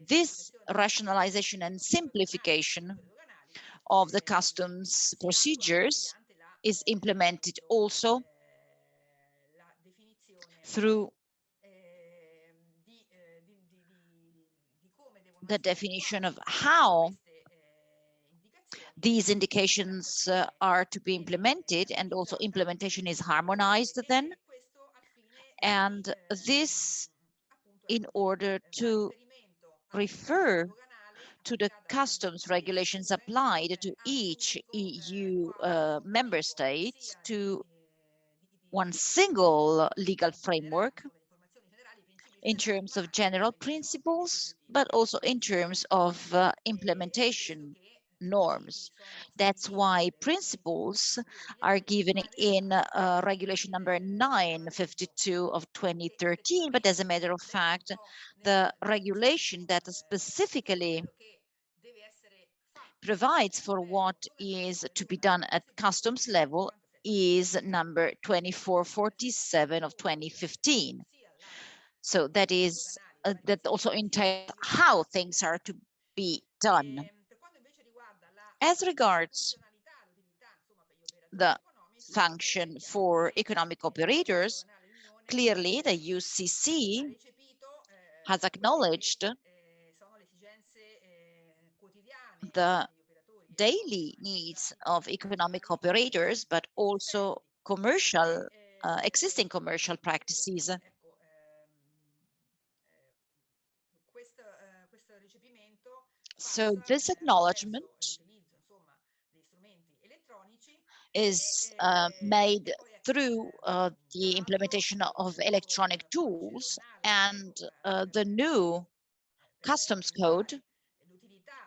This rationalization and simplification of the customs procedures is implemented also through the definition of how these indications are to be implemented, and also implementation is harmonized then. And this in order to refer to the customs regulations applied to each EU member state, to one single legal framework in terms of general principles, but also in terms of implementation norms. That's why principles are given in regulation number 952 of 2013, but as a matter of fact, the regulation that specifically provides for what is to be done at customs level is number 2447 of 2015. So that is that also entails how things are to be done. As regards the function for economic operators, clearly the UCC has acknowledged the daily needs of economic operators, but also commercial, existing commercial practices. So this acknowledgement is made through the implementation of electronic tools and the new customs code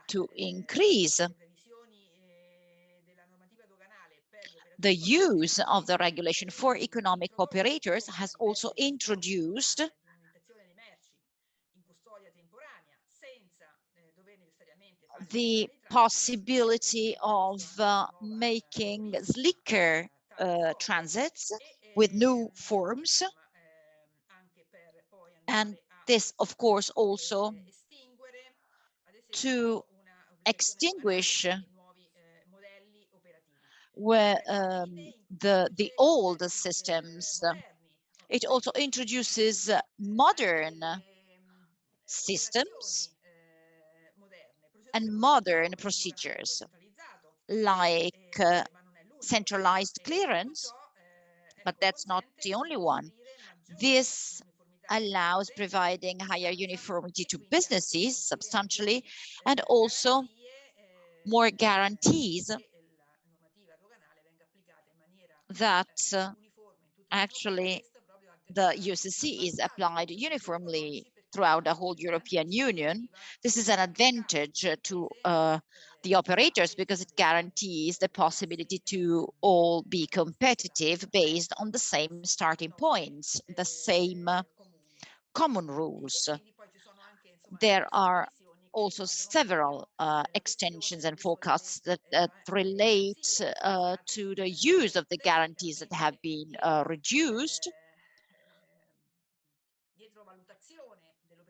to increase the use of the regulation for economic operators has also introduced the possibility of making slicker transits with new forms. And this, of course, also to extinguish where the old systems. It also introduces modern systems and modern procedures like centralized clearance, but that's not the only one. This allows providing higher uniformity to businesses substantially, and also more guarantees that actually the USCC is applied uniformly throughout the whole European Union. This is an advantage to the operators because it guarantees the possibility to all be competitive based on the same starting points, the same common rules. There are also several extensions and forecasts that relate to the use of the guarantees that have been reduced.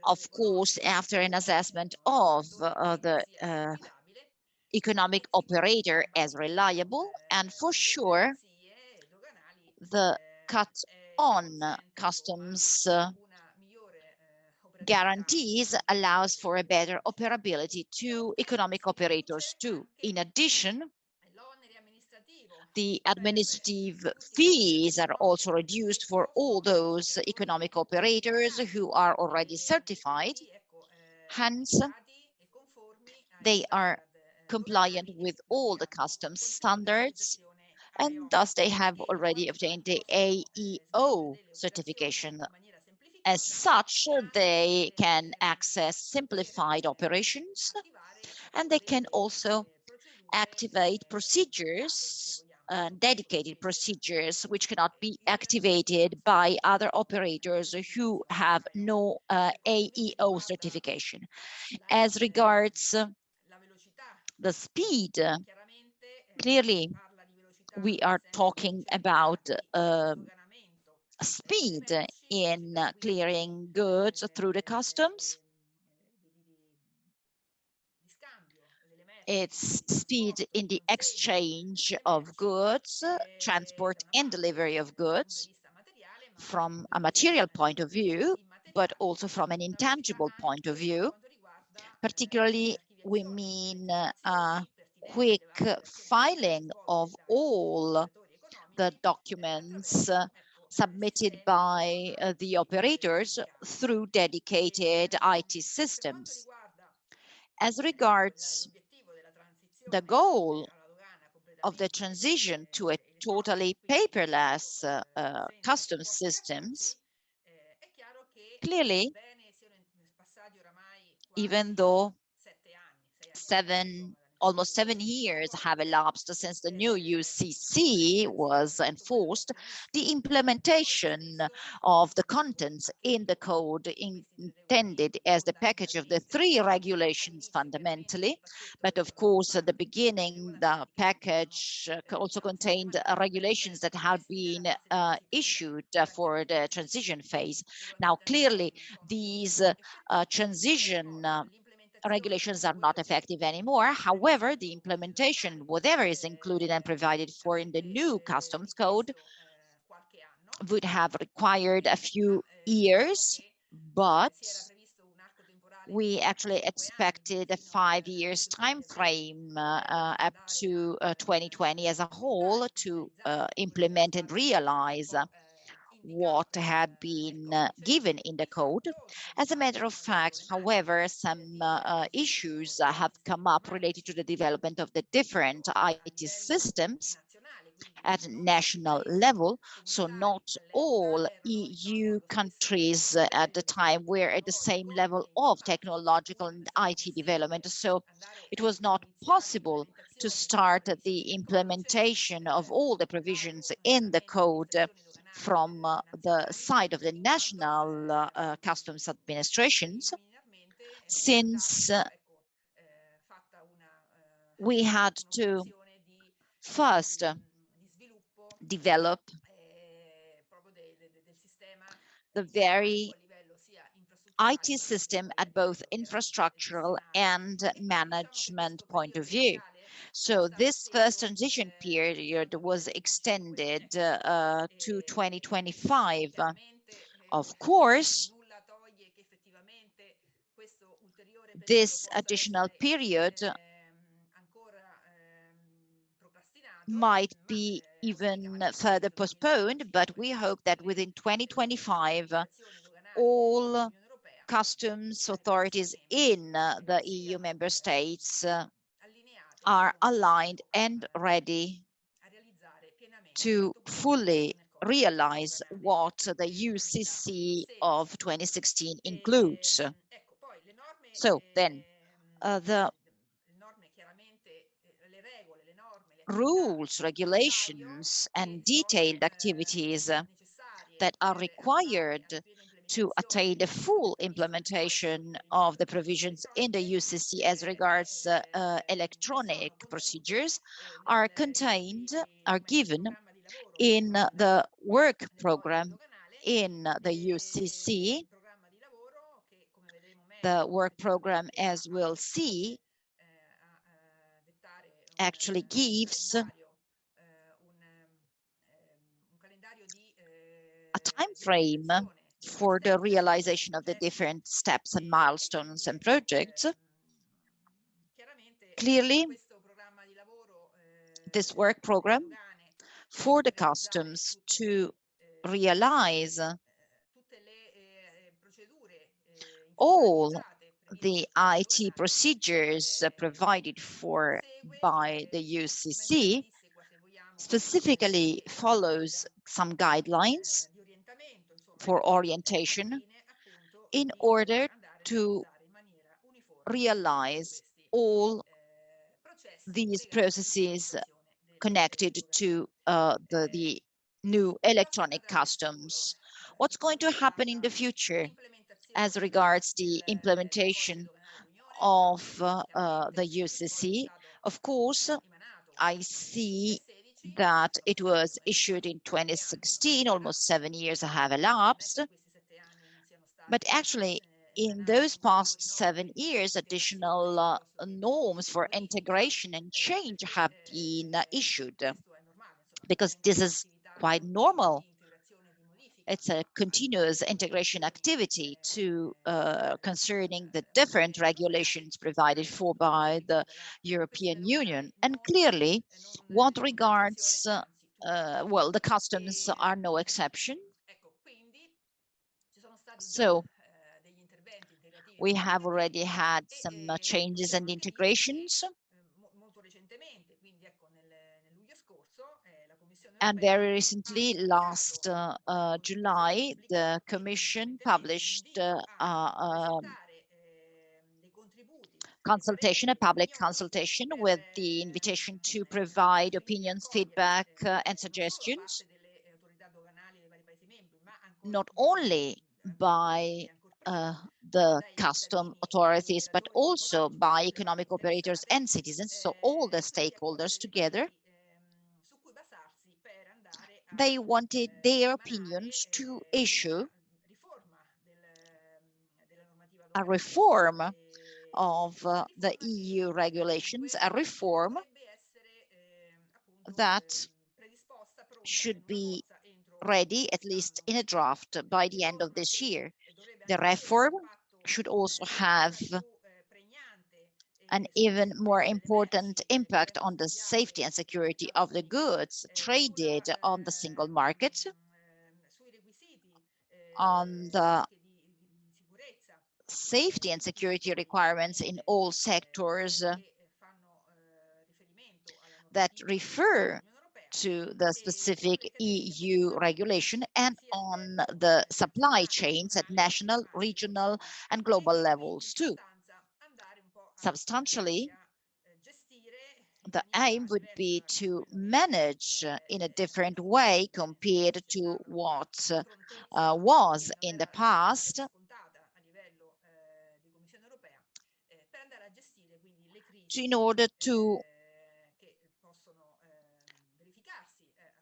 Of course, after an assessment of the economic operator as reliable, and for sure, the cut on customs guarantees allows for a better operability to economic operators too. In addition, the administrative fees are also reduced for all those economic operators who are already certified. Hence, they are compliant with all the customs standards, and thus they have already obtained the AEO certification. As such, they can access simplified operations, and they can also activate procedures, dedicated procedures, which cannot be activated by other operators who have no AEO certification. As regards the speed, clearly we are talking about speed in clearing goods through the customs. It's speed in the exchange of goods, transport and delivery of goods from a material point of view, but also from an intangible point of view. Particularly, we mean quick filing of all the documents submitted by the operators through dedicated IT systems. As regards the goal of the transition to a totally paperless customs systems, clearly, even though almost 7 years have elapsed since the new UCC was enforced, the implementation of the contents in the code intended as the package of the 3 regulations fundamentally, but of course at the beginning the package also contained regulations that had been issued for the transition phase. Now clearly these transition regulations are not effective anymore. However, the implementation, whatever is included and provided for in the new customs code, would have required a few years, but we actually expected a 5 years time frame up to 2020 as a whole to implement and realize what had been given in the code. As a matter of fact, however, some issues have come up related to the development of the different IT systems at national level. So not all EU countries at the time were at the same level of technological and IT development. So it was not possible to start the implementation of all the provisions in the code from the side of the national customs administrations, since we had to first develop the very IT system at both infrastructural and management point of view. So this first transition period was extended to 2025. Of course, this additional period might be even further postponed, but we hope that within 2025, all customs authorities in the EU member states are aligned and ready to fully realize what the UCC of 2016 includes. So then, the rules, regulations, and detailed activities that are required to attain the full implementation of the provisions in the UCC as regards electronic procedures are given in the work program in the UCC. The work program, as we'll see, actually gives a time frame for the realization of the different steps and milestones and projects. Clearly, this work program for the customs to realize all the IT procedures provided for by the UCC specifically follows some guidelines for orientation in order to realize all these processes connected to the new electronic customs. What's going to happen in the future as regards the implementation of the UCC? Of course, I see that it was issued in 2016, almost 7 years have elapsed. But actually, in those past 7 years, additional norms for integration and change have been issued, because this is quite normal. It's a continuous integration activity to concerning the different regulations provided for by the European Union. And clearly, what regards, well, the customs are no exception. So we have already had some changes and integrations. And very recently, last July, the Commission published a public consultation with the invitation to provide opinions, feedback, and suggestions, not only by the custom authorities, but also by economic operators and citizens, so all the stakeholders together. They wanted their opinions to issue a reform of the EU regulations, a reform that should be ready, at least in a draft, by the end of this year. The reform should also have an even more important impact on the safety and security of the goods traded on the single market, on the safety and security requirements in all sectors that refer to the specific EU regulation, and on the supply chains at national, regional, and global levels too. Substantially, the aim would be to manage in a different way compared to what was in the past, in order to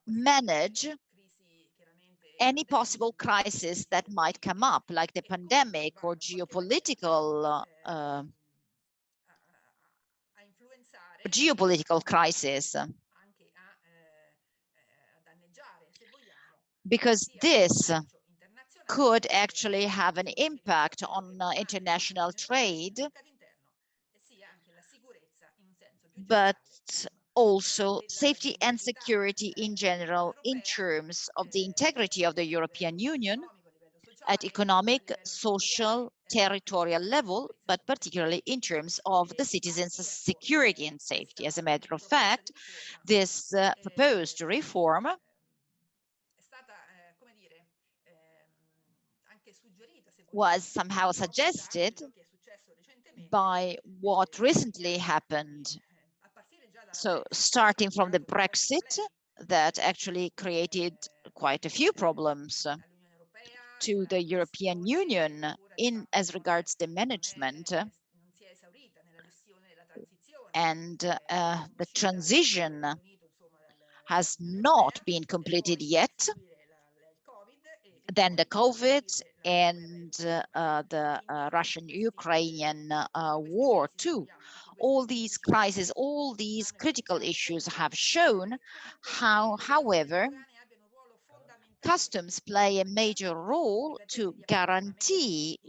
manage any possible crisis that might come up, like the pandemic or geopolitical crisis, because this could actually have an impact on international trade, but also safety and security in general, in terms of the integrity of the European Union at economic, social, territorial level, but particularly in terms of the citizens' security and safety. As a matter of fact, this proposed reform was somehow suggested by what recently happened. So starting from the Brexit, that actually created quite a few problems to the European Union as regards the management, and the transition has not been completed yet. Then the COVID and the Russian-Ukrainian war too. All these crises, all these critical issues have shown how, however, customs play a major role to guarantee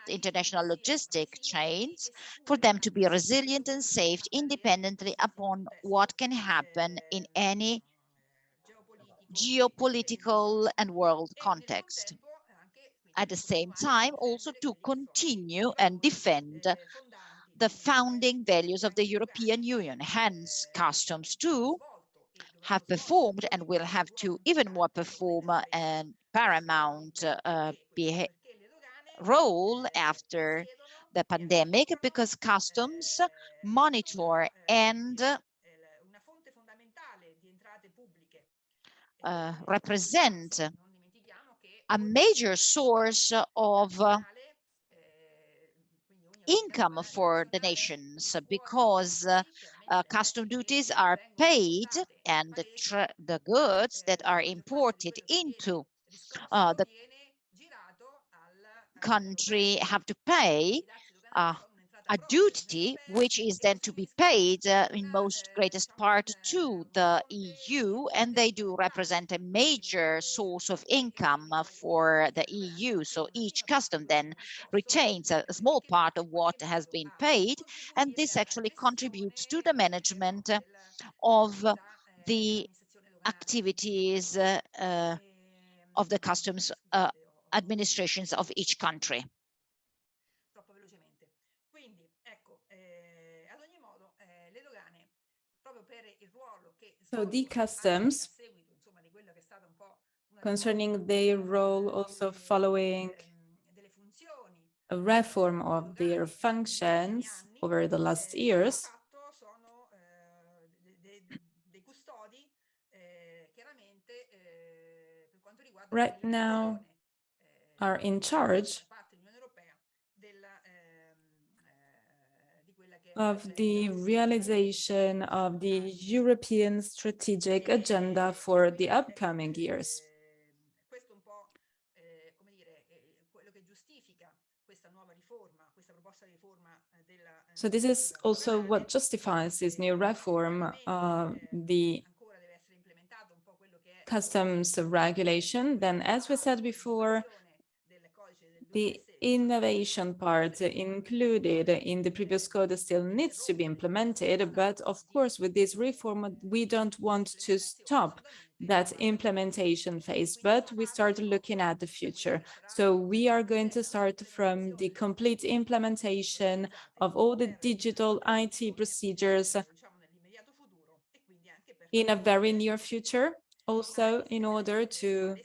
international logistic chains, for them to be resilient and safe independently upon what can happen in any geopolitical and world context. At the same time, also to continue and defend the founding values of the European Union. Hence, customs too have performed and will have to even more perform a paramount role after the pandemic, because customs monitor and represent a major source of income for the nations, because custom duties are paid, and the goods that are imported into the country have to pay a duty, which is then to be paid in most greatest part to the EU, and they do represent a major source of income for the EU. So each custom then retains a small part of what has been paid, and this actually contributes to the management of the activities of the customs administrations of each country. So the customs, concerning their role, also following a reform of their functions over the last years, right now are in charge of the realization of the European strategic agenda for the upcoming years. So this is also what justifies this new reform, the customs regulation. Then, as we said before, The innovation part included in the previous code still needs to be implemented, but of course, with this reform, we don't want to stop that implementation phase, but we start looking at the future. So we are going to start from the complete implementation of all the digital IT procedures in a very near future, also in order to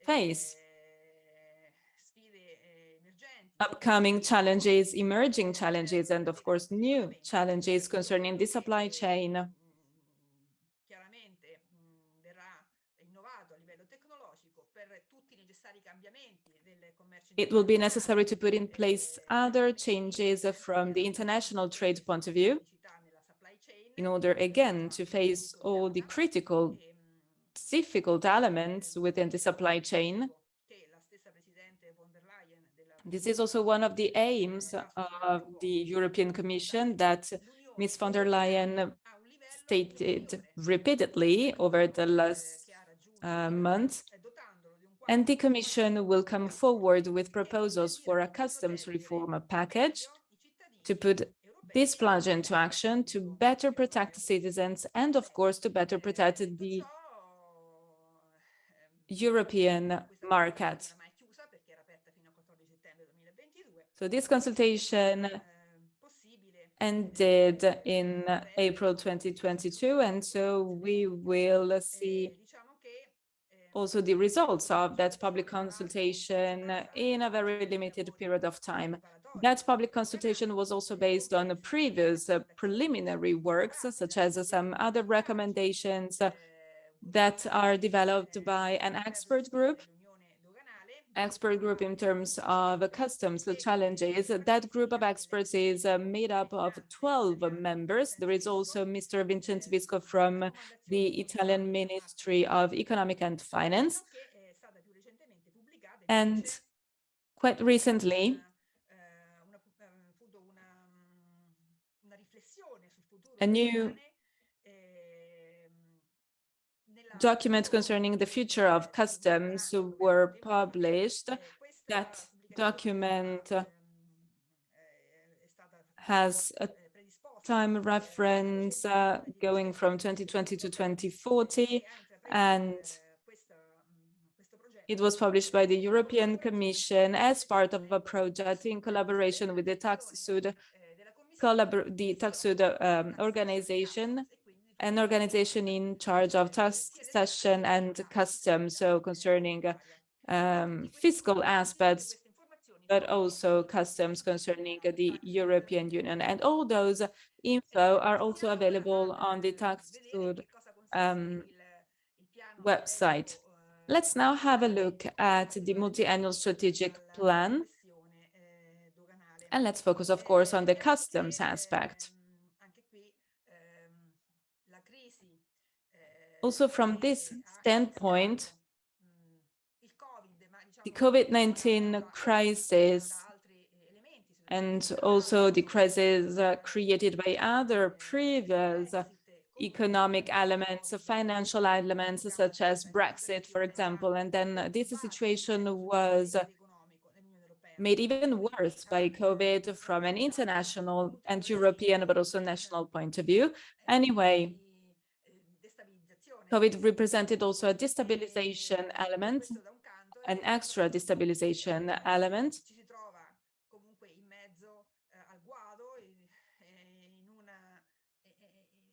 face upcoming challenges, emerging challenges, and of course, new challenges concerning the supply chain. It will be necessary to put in place other changes from the international trade point of view in order, again, to face all the critical, difficult elements within the supply chain. This is also one of the aims of the European Commission that Ms. von der Leyen stated repeatedly over the last months. And the Commission will come forward with proposals for a customs reform package to put this plan into action to better protect citizens and, of course, to better protect the European market. So this consultation ended in April 2022, and so we will see also the results of that public consultation in a very limited period of time. That public consultation was also based on previous preliminary works, such as some other recommendations that are developed by an expert group in terms of customs challenges. That group of experts is made up of 12 members. There is also Mr. Vincenzo Visco from the Italian Ministry of Economic and Finance. And quite recently, a new document concerning the future of customs were published. That document has a time reference going from 2020 to 2040, and it was published by the European Commission as part of a project in collaboration with the TaxSud organization, an organization in charge of taxation and customs, so concerning fiscal aspects, but also customs concerning the European Union. And all those info are also available on the TaxSud website. Let's now have a look at the multi-annual strategic plan. And let's focus, of course, on the customs aspect. Also, from this standpoint, the COVID-19 crisis and also the crisis created by other previous economic elements, financial elements, such as Brexit, for example. And then this situation was made even worse by COVID from an international and European, but also national point of view. Anyway, COVID represented also a destabilization element, an extra destabilization element.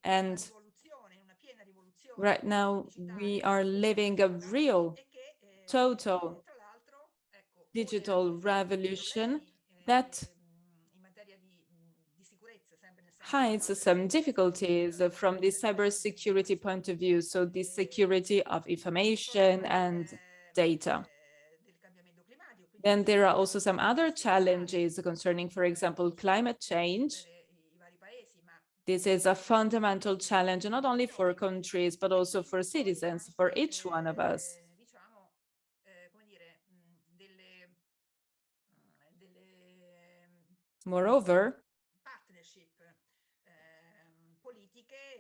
And right now, we are living a real, total digital revolution that hides some difficulties from the cybersecurity point of view, so the security of information and data. Then there are also some other challenges concerning, for example, climate change. This is a fundamental challenge, not only for countries, but also for citizens, for each one of us. Moreover,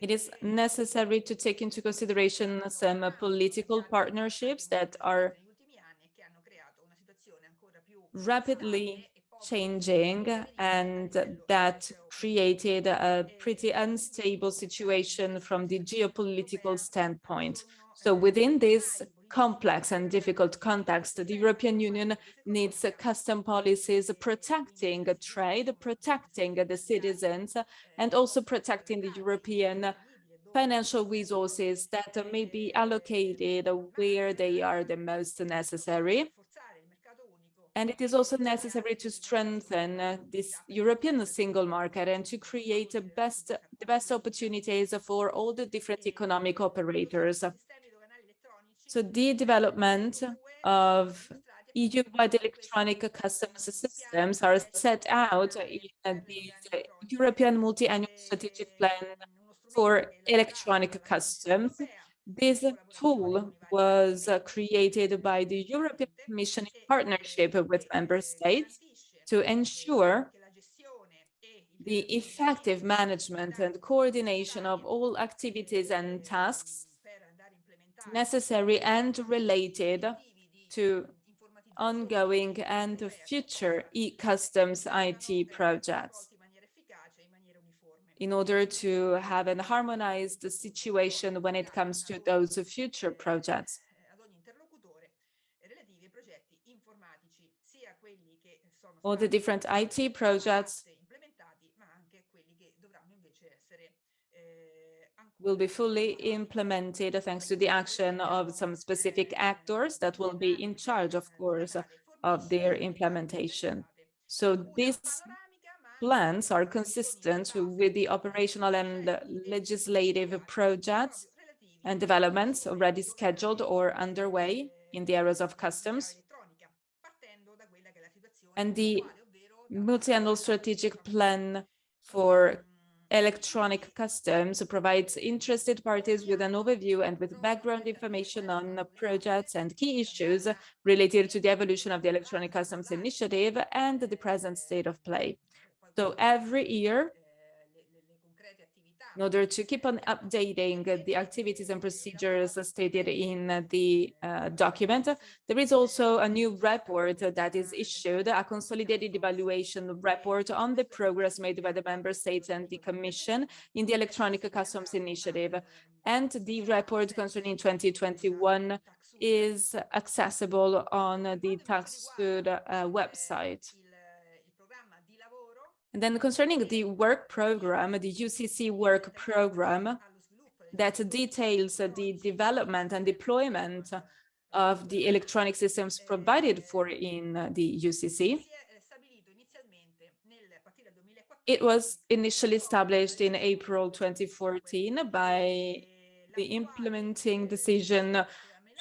it is necessary to take into consideration some political partnerships that are rapidly changing, and that created a pretty unstable situation from the geopolitical standpoint. So within this complex and difficult context, the European Union needs custom policies protecting trade, protecting the citizens, and also protecting the European financial resources that may be allocated where they are the most necessary. And it is also necessary to strengthen this European single market and to create the best opportunities for all the different economic operators. So the development of EU-wide electronic customs systems are set out in the European Multi-Annual Strategic Plan for Electronic Customs. This tool was created by the European Commission in partnership with member states to ensure the effective management and coordination of all activities and tasks necessary and related to ongoing and future e-customs IT projects in order to have a harmonized situation when it comes to those future projects. All the different IT projects will be fully implemented thanks to the action of some specific actors that will be in charge, of course, of their implementation. So these plans are consistent with the operational and legislative projects and developments already scheduled or underway in the areas of customs. And the multi-annual strategic plan for electronic customs provides interested parties with an overview and with background information on projects and key issues related to the evolution of the electronic customs initiative and the present state of play. So every year, in order to keep on updating the activities and procedures stated in the document, there is also a new report that is issued, a consolidated evaluation report on the progress made by the member states and the Commission in the electronic customs initiative. And the report concerning 2021 is accessible on the TaxSud website. And then concerning the work program, the UCC work program that details the development and deployment of the electronic systems provided for in the UCC. It was initially established in April 2014 by the implementing decision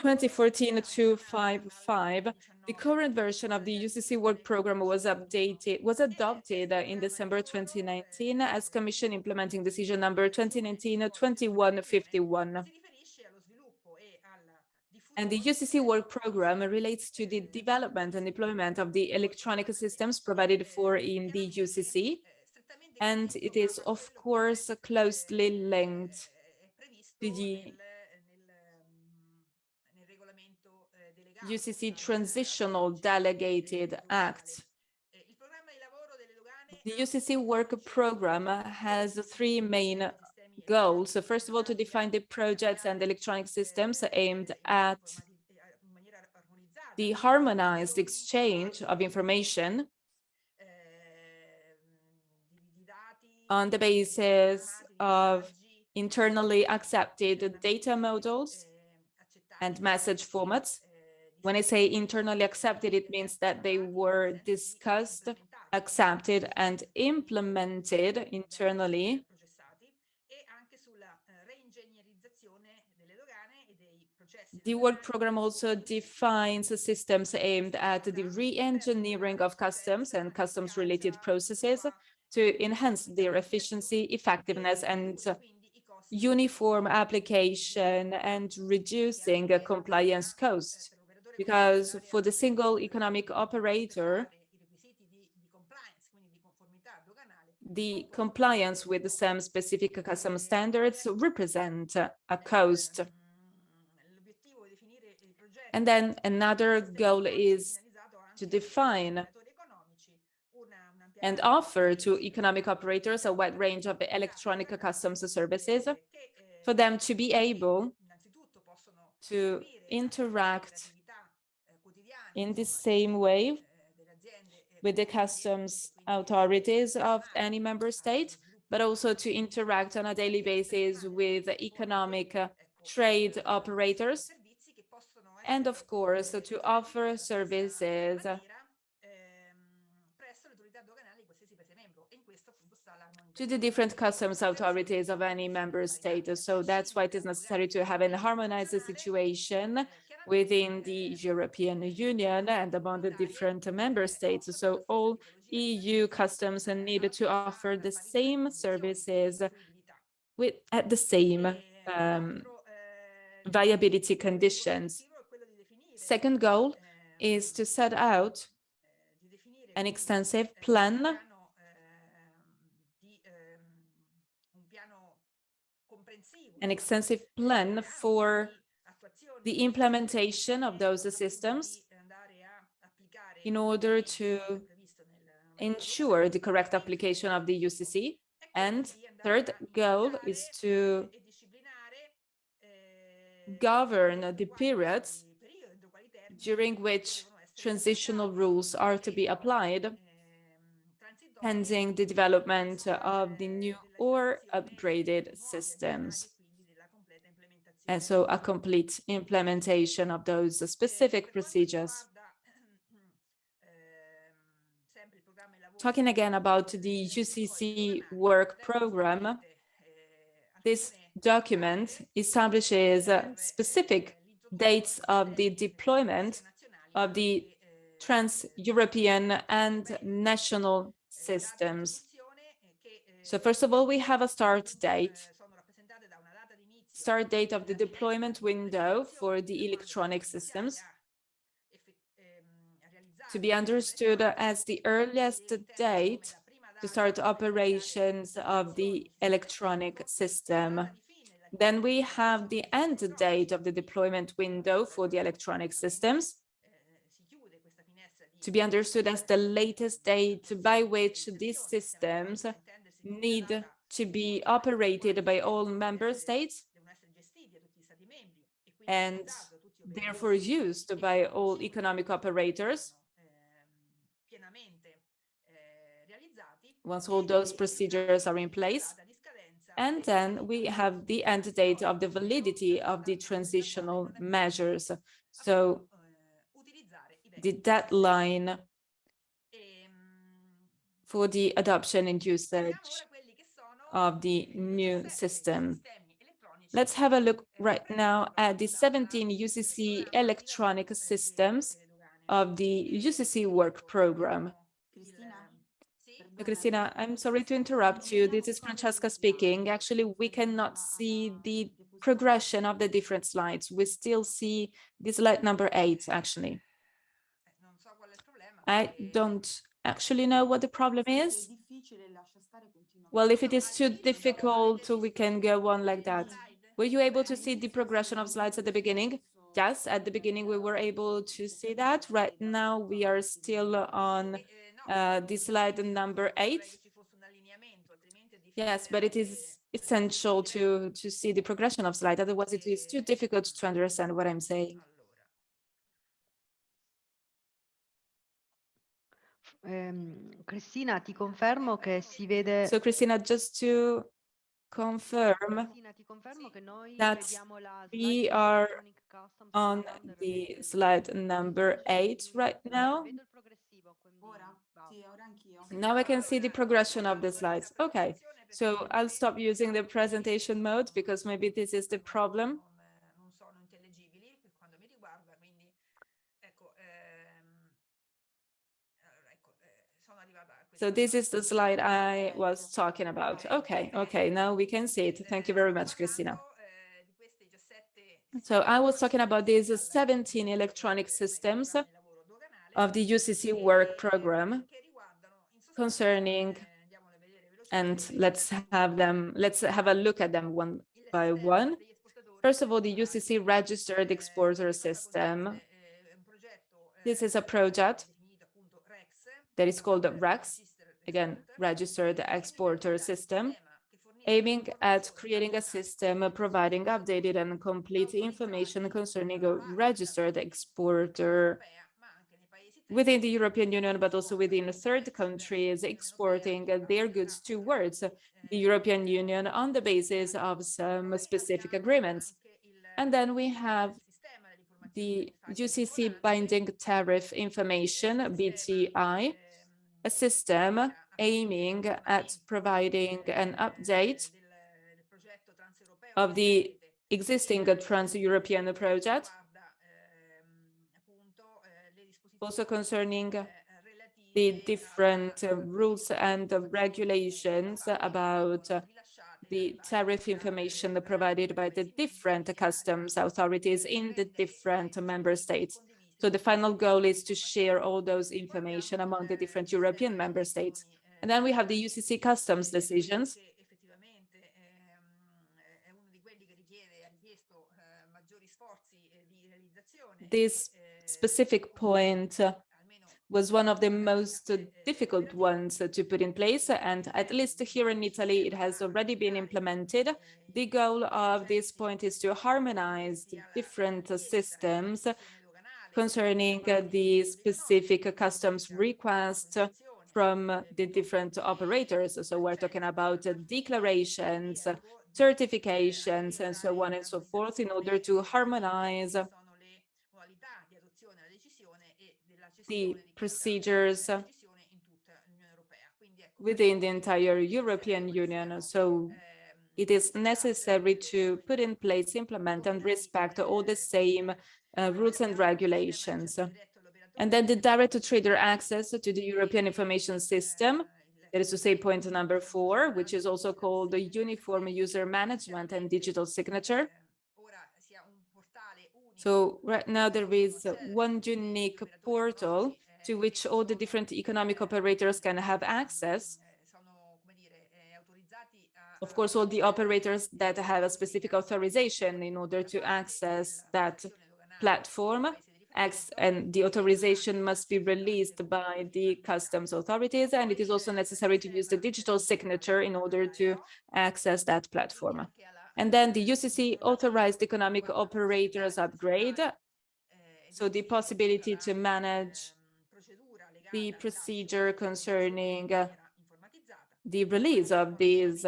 2014-255. The current version of the UCC work program was adopted in December 2019 as Commission implementing decision number 2019-2151. And the UCC work program relates to the development and deployment of the electronic systems provided for in the UCC. And it is, of course, closely linked to the UCC Transitional Delegated Act. The UCC work program has three main goals. So first of all, to define the projects and electronic systems aimed at the harmonized exchange of information on the basis of internally accepted data models and message formats. When I say internally accepted, it means that they were discussed, accepted, and implemented internally. The work program also defines systems aimed at the re-engineering of customs and customs-related processes to enhance their efficiency, effectiveness, and uniform application and reducing compliance costs. Because for the single economic operator, the compliance with some specific customs standards represent a cost. And then another goal is to define and offer to economic operators a wide range of electronic customs services for them to be able to interact in the same way with the customs authorities of any member state, but also to interact on a daily basis with economic trade operators, and of course to offer services to the different customs authorities of any member state. So that's why it is necessary to have a harmonized situation within the European Union and among the different member states. So all EU customs need to offer the same services at the same viability conditions. Second goal is to set out an extensive plan for the implementation of those systems in order to ensure the correct application of the UCC. And third goal is to govern the periods during which transitional rules are to be applied, pending the development of the new or upgraded systems. And so a complete implementation of those specific procedures. Talking again about the UCC work program, this document establishes specific dates of the deployment of the trans-European and national systems. So first of all, we have a start date of the deployment window for the electronic systems, to be understood as the earliest date to start operations of the electronic system. Then we have the end date of the deployment window for the electronic systems, to be understood as the latest date by which these systems need to be operated by all member states and therefore used by all economic operators once all those procedures are in place. And then we have the end date of the validity of the transitional measures. So the deadline for the adoption and usage of the new system. Let's have a look right now at the 17 UCC electronic systems of the UCC work program. Cristina, I'm sorry to interrupt you. This is Francesca speaking. Actually, we cannot see the progression of the different slides. We still see the slide number 8, actually. I don't actually know what the problem is. Well, if it is too difficult, we can go on like that. Were you able to see the progression of slides at the beginning? Yes, at the beginning we were able to see that. Right now we are still on the slide number 8. Yes, but it is essential to see the progression of slide. Otherwise, it is too difficult to understand what I'm saying. Cristina, ti confermo che si vede. So, Cristina, just to confirm that we are on the slide number 8 right now. Now I can see the progression of the slides. Okay, so I'll stop using the presentation mode because maybe this is the problem. So this is the slide I was talking about. Okay, now we can see it. Thank you very much, Cristina. So I was talking about these 17 electronic systems of the UCC work program concerning, and let's have a look at them one by one. First of all, the UCC registered exporter system. This is a project that is called REX, again, Registered Exporter System, aiming at creating a system providing updated and complete information concerning a registered exporter within the European Union, but also within third countries exporting their goods towards the European Union on the basis of some specific agreements. And then we have the UCC binding tariff information, BTI, a system aiming at providing an update of the existing trans-European project, also concerning the different rules and regulations about the tariff information provided by the different customs authorities in the different member states. So the final goal is to share all those information among the different European member states. And then we have the UCC customs decisions. This specific point was one of the most difficult ones to put in place, and at least here in Italy, it has already been implemented. The goal of this point is to harmonize the different systems concerning the specific customs request from the different operators. So we're talking about declarations, certifications, and so on and so forth, in order to harmonize the procedures within the entire European Union. So it is necessary to put in place, implement, and respect all the same rules and regulations. And then the direct trader access to the European information system, that is to say point number 4, which is also called the uniform user management and digital signature. So right now there is one unique portal to which all the different economic operators can have access. Of course, all the operators that have a specific authorization in order to access that platform, and the authorization must be released by the customs authorities, and it is also necessary to use the digital signature in order to access that platform. And then the UCC authorized economic operators upgrade, so the possibility to manage the procedure concerning the release of this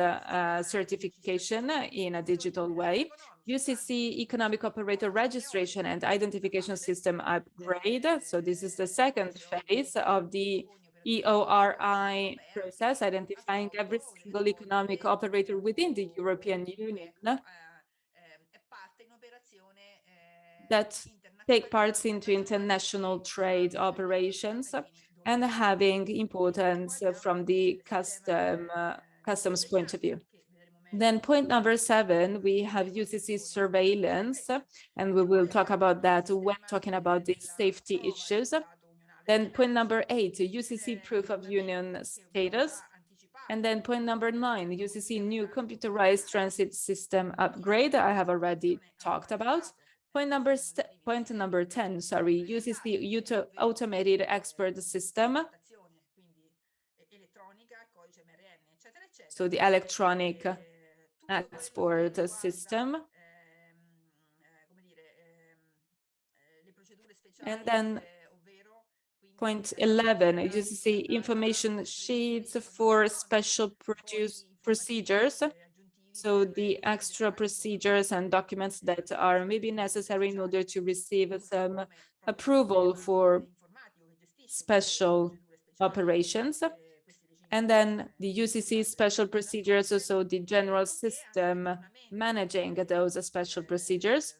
certification in a digital way. UCC economic operator registration and identification system upgrade. So this is the second phase of the EORI process, identifying every single economic operator within the European Union that take parts into international trade operations and having importance from the customs point of view. Then point number 7, we have UCC surveillance, and we will talk about that when talking about the safety issues. Then point number 8, UCC proof of union status. And then point number 9, UCC new computerized transit system upgrade, I have already talked about. Point number 10, sorry, UCC automated expert system. So the electronic export system. And then point 11, UCC information sheets for special procedures. So the extra procedures and documents that are maybe necessary in order to receive some approval for special operations. And then the UCC special procedures, also the general system managing those special procedures.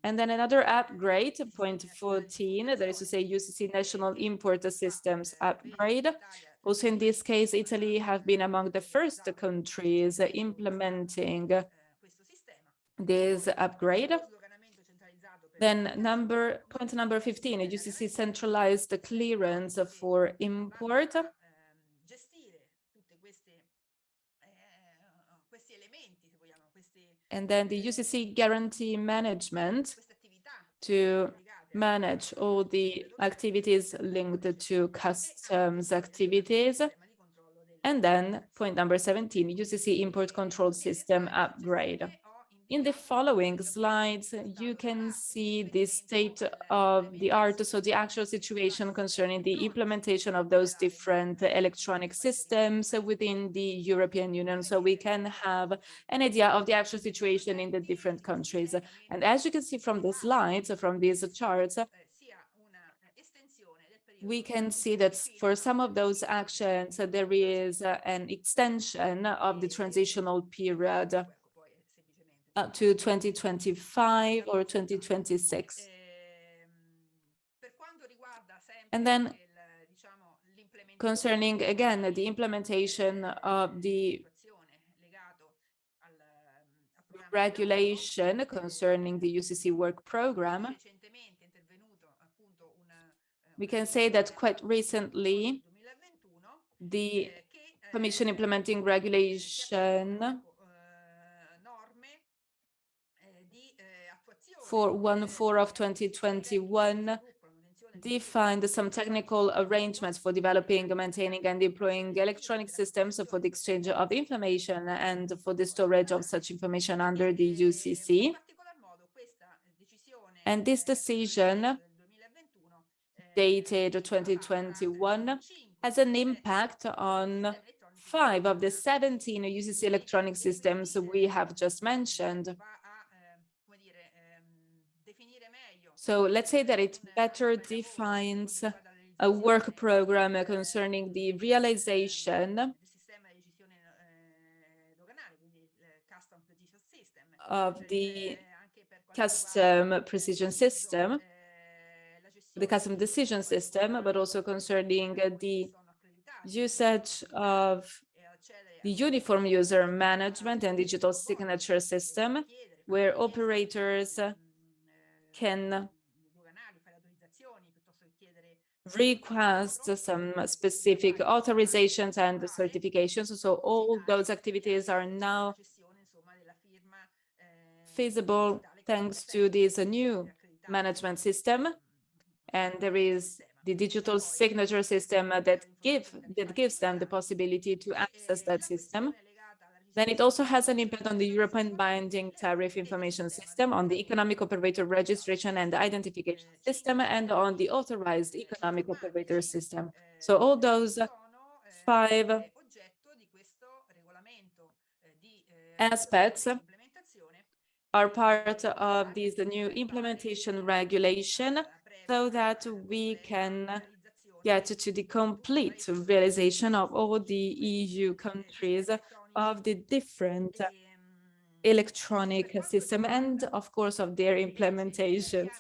And then another upgrade, point 14, that is to say UCC national import systems upgrade. Also in this case, Italy have been among the first countries implementing this upgrade. Then point number 15, UCC centralized clearance for import. And then the UCC guarantee management to manage all the activities linked to customs activities. And then point number 17, UCC import control system upgrade. In the following slides, you can see the state of the art, so the actual situation concerning the implementation of those different electronic systems within the European Union, so we can have an idea of the actual situation in the different countries. And as you can see from the slides, from these charts, we can see that for some of those actions, there is an extension of the transitional period up to 2025 or 2026. And then concerning, again, the implementation of the regulation concerning the UCC work program, we can say that quite recently, the Commission implementing regulation for 1/4 of 2021 defined some technical arrangements for developing, maintaining, and deploying electronic systems for the exchange of information and for the storage of such information under the UCC. And this decision, dated 2021, has an impact on 5 of the 17 UCC electronic systems we have just mentioned. So let's say that it better defines a work program concerning the realization of the custom precision system, the custom decision system, but also concerning the usage of the uniform user management and digital signature system, where operators can request some specific authorizations and certifications. So all those activities are now feasible thanks to this new management system. And there is the digital signature system that gives them the possibility to access that system. Then it also has an impact on the European binding tariff information system, on the economic operator registration and identification system, and on the authorized economic operator system. So all those 5 aspects are part of this new implementation regulation, so that we can get to the complete realization of all the EU countries of the different electronic system and, of course, of their implementations.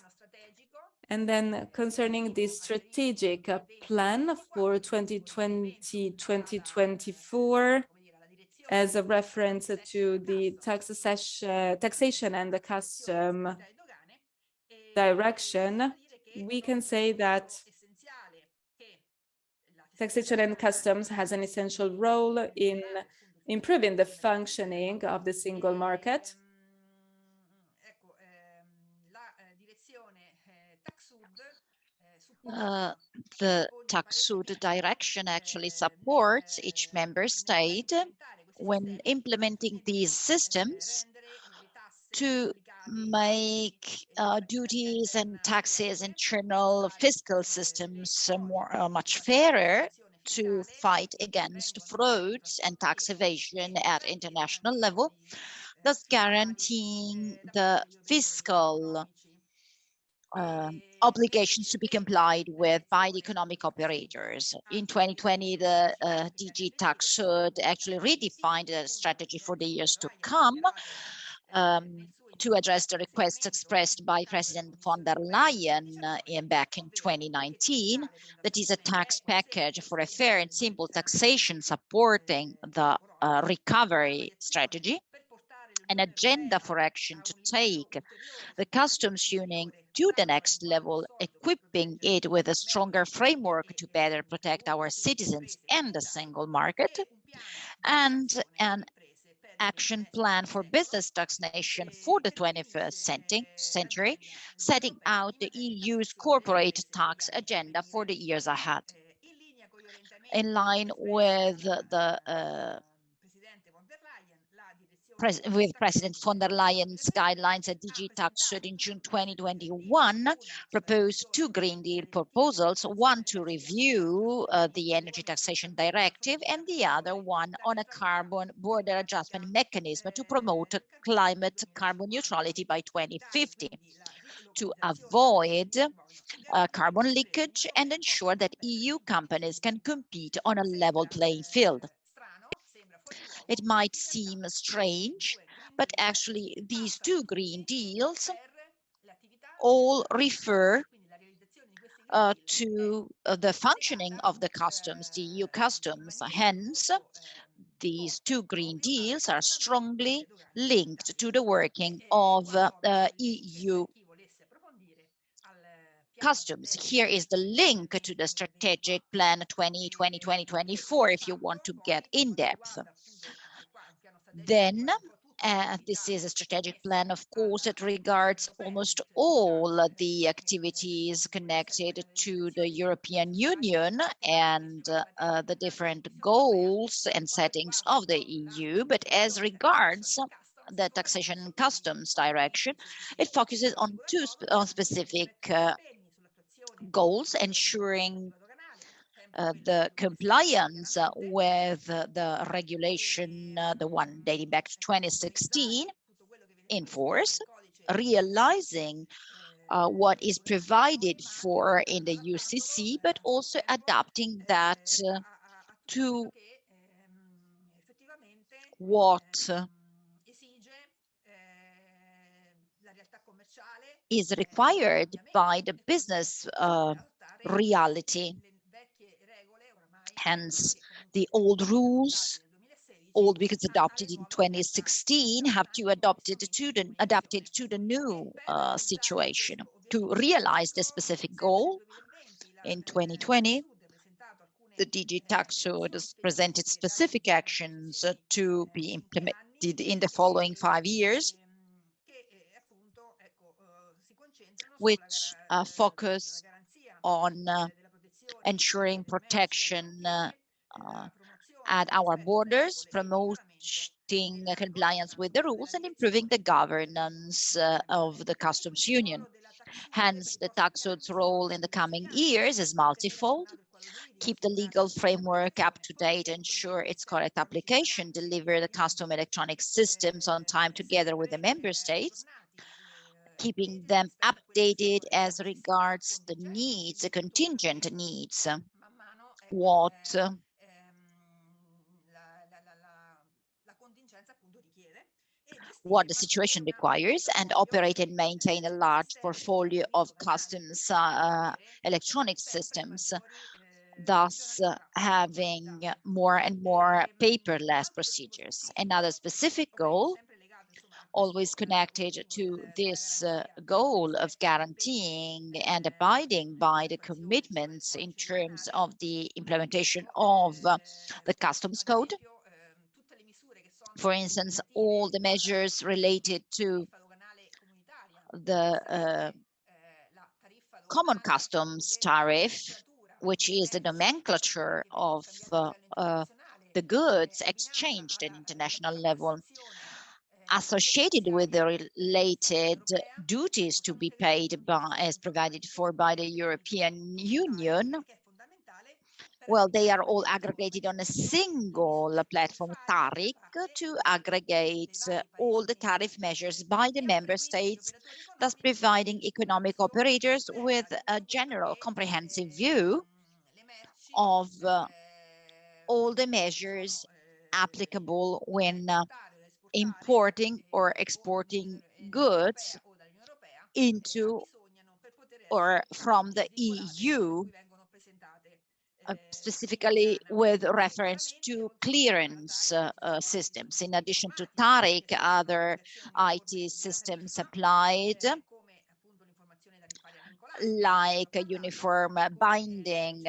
And then concerning the strategic plan for 2020-2024, as a reference to the taxation and the custom direction, we can say that taxation and customs has an essential role in improving the functioning of the single market. The TAXUD direction actually supports each member state when implementing these systems to make duties and taxes and internal fiscal systems much fairer, to fight against frauds and tax evasion at international level, thus guaranteeing the fiscal obligations to be complied with by the economic operators. In 2020, the DG TAXUD actually redefined a strategy for the years to come to address the requests expressed by President von der Leyen back in 2019. That is a tax package for a fair and simple taxation supporting the recovery strategy, an agenda for action to take the customs union to the next level, equipping it with a stronger framework to better protect our citizens and the single market, and an action plan for business taxation for the 21st century, setting out the EU's corporate tax agenda for the years ahead. In line with President von der Leyen's guidelines at DG Taxud in June 2021, proposed two Green Deal proposals, one to review the Energy Taxation Directive and the other one on a carbon border adjustment mechanism to promote climate carbon neutrality by 2050, to avoid carbon leakage and ensure that EU companies can compete on a level playing field. It might seem strange, but actually these two Green Deals all refer to the functioning of the customs, the EU customs. Hence, these two Green Deals are strongly linked to the working of EU customs. Here is the link to the strategic plan 2020-2024 if you want to get in depth. Then this is a strategic plan, of course, that regards almost all the activities connected to the European Union and the different goals and settings of the EU. But as regards the taxation and customs direction, it focuses on two specific goals, ensuring the compliance with the regulation, the one dating back to 2016, in force, realizing what is provided for in the UCC, but also adapting that to what is required by the business reality. Hence, the old rules, old because adopted in 2016, have to adapted to the new situation. To realize the specific goal, in 2020, the DG Taxud has presented specific actions to be implemented in the following 5 years, which focus on ensuring protection at our borders, promoting compliance with the rules, and improving the governance of the customs union. Hence, the Taxud's role in the coming years is multifold: keep the legal framework up to date, ensure its correct application, deliver the custom electronic systems on time together with the member states, keeping them updated as regards the needs, the contingent needs, what the situation requires, and operate and maintain a large portfolio of customs electronic systems, thus having more and more paperless procedures. Another specific goal, always connected to this goal of guaranteeing and abiding by the commitments in terms of the implementation of the customs code. For instance, all the measures related to the common customs tariff, which is the nomenclature of the goods exchanged at international level, associated with the related duties to be paid as provided for by the European Union. Well, they are all aggregated on a single platform, TARIC, to aggregate all the tariff measures by the member states, thus providing economic operators with a general comprehensive view of all the measures applicable when importing or exporting goods into or from the EU, specifically with reference to clearance systems. In addition to TARIC, other IT systems applied, like a uniform binding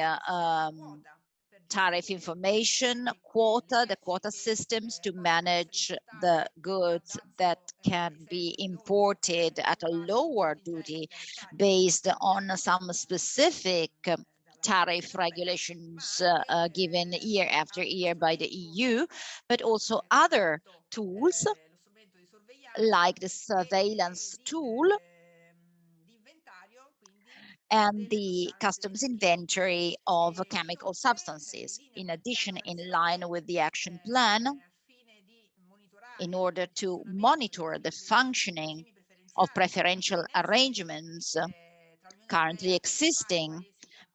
tariff information, the quota systems to manage the goods that can be imported at a lower duty based on some specific tariff regulations given year after year by the EU, but also other tools like the surveillance tool and the customs inventory of chemical substances. In addition, in line with the action plan, in order to monitor the functioning of preferential arrangements currently existing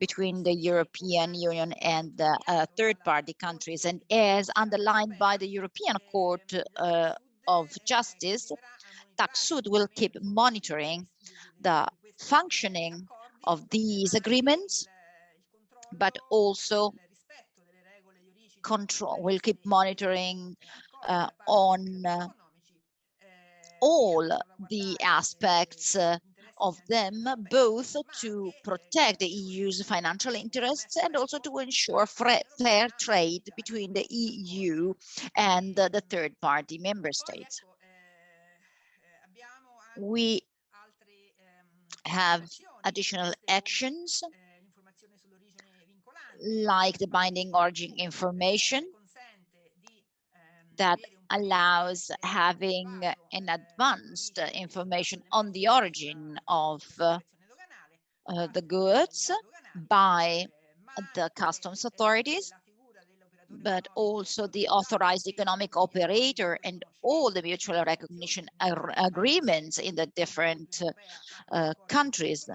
between the European Union and the third-party countries, and as underlined by the European Court of Justice, TAXUD will keep monitoring the functioning of these agreements, but also will keep monitoring on all the aspects of them, both to protect the EU's financial interests and also to ensure fair trade between the EU and the third-party member states. We have additional actions like the binding origin information that allows having an advanced information on the origin of the goods by the customs authorities, but also the authorized economic operator and all the mutual recognition agreements in the different countries,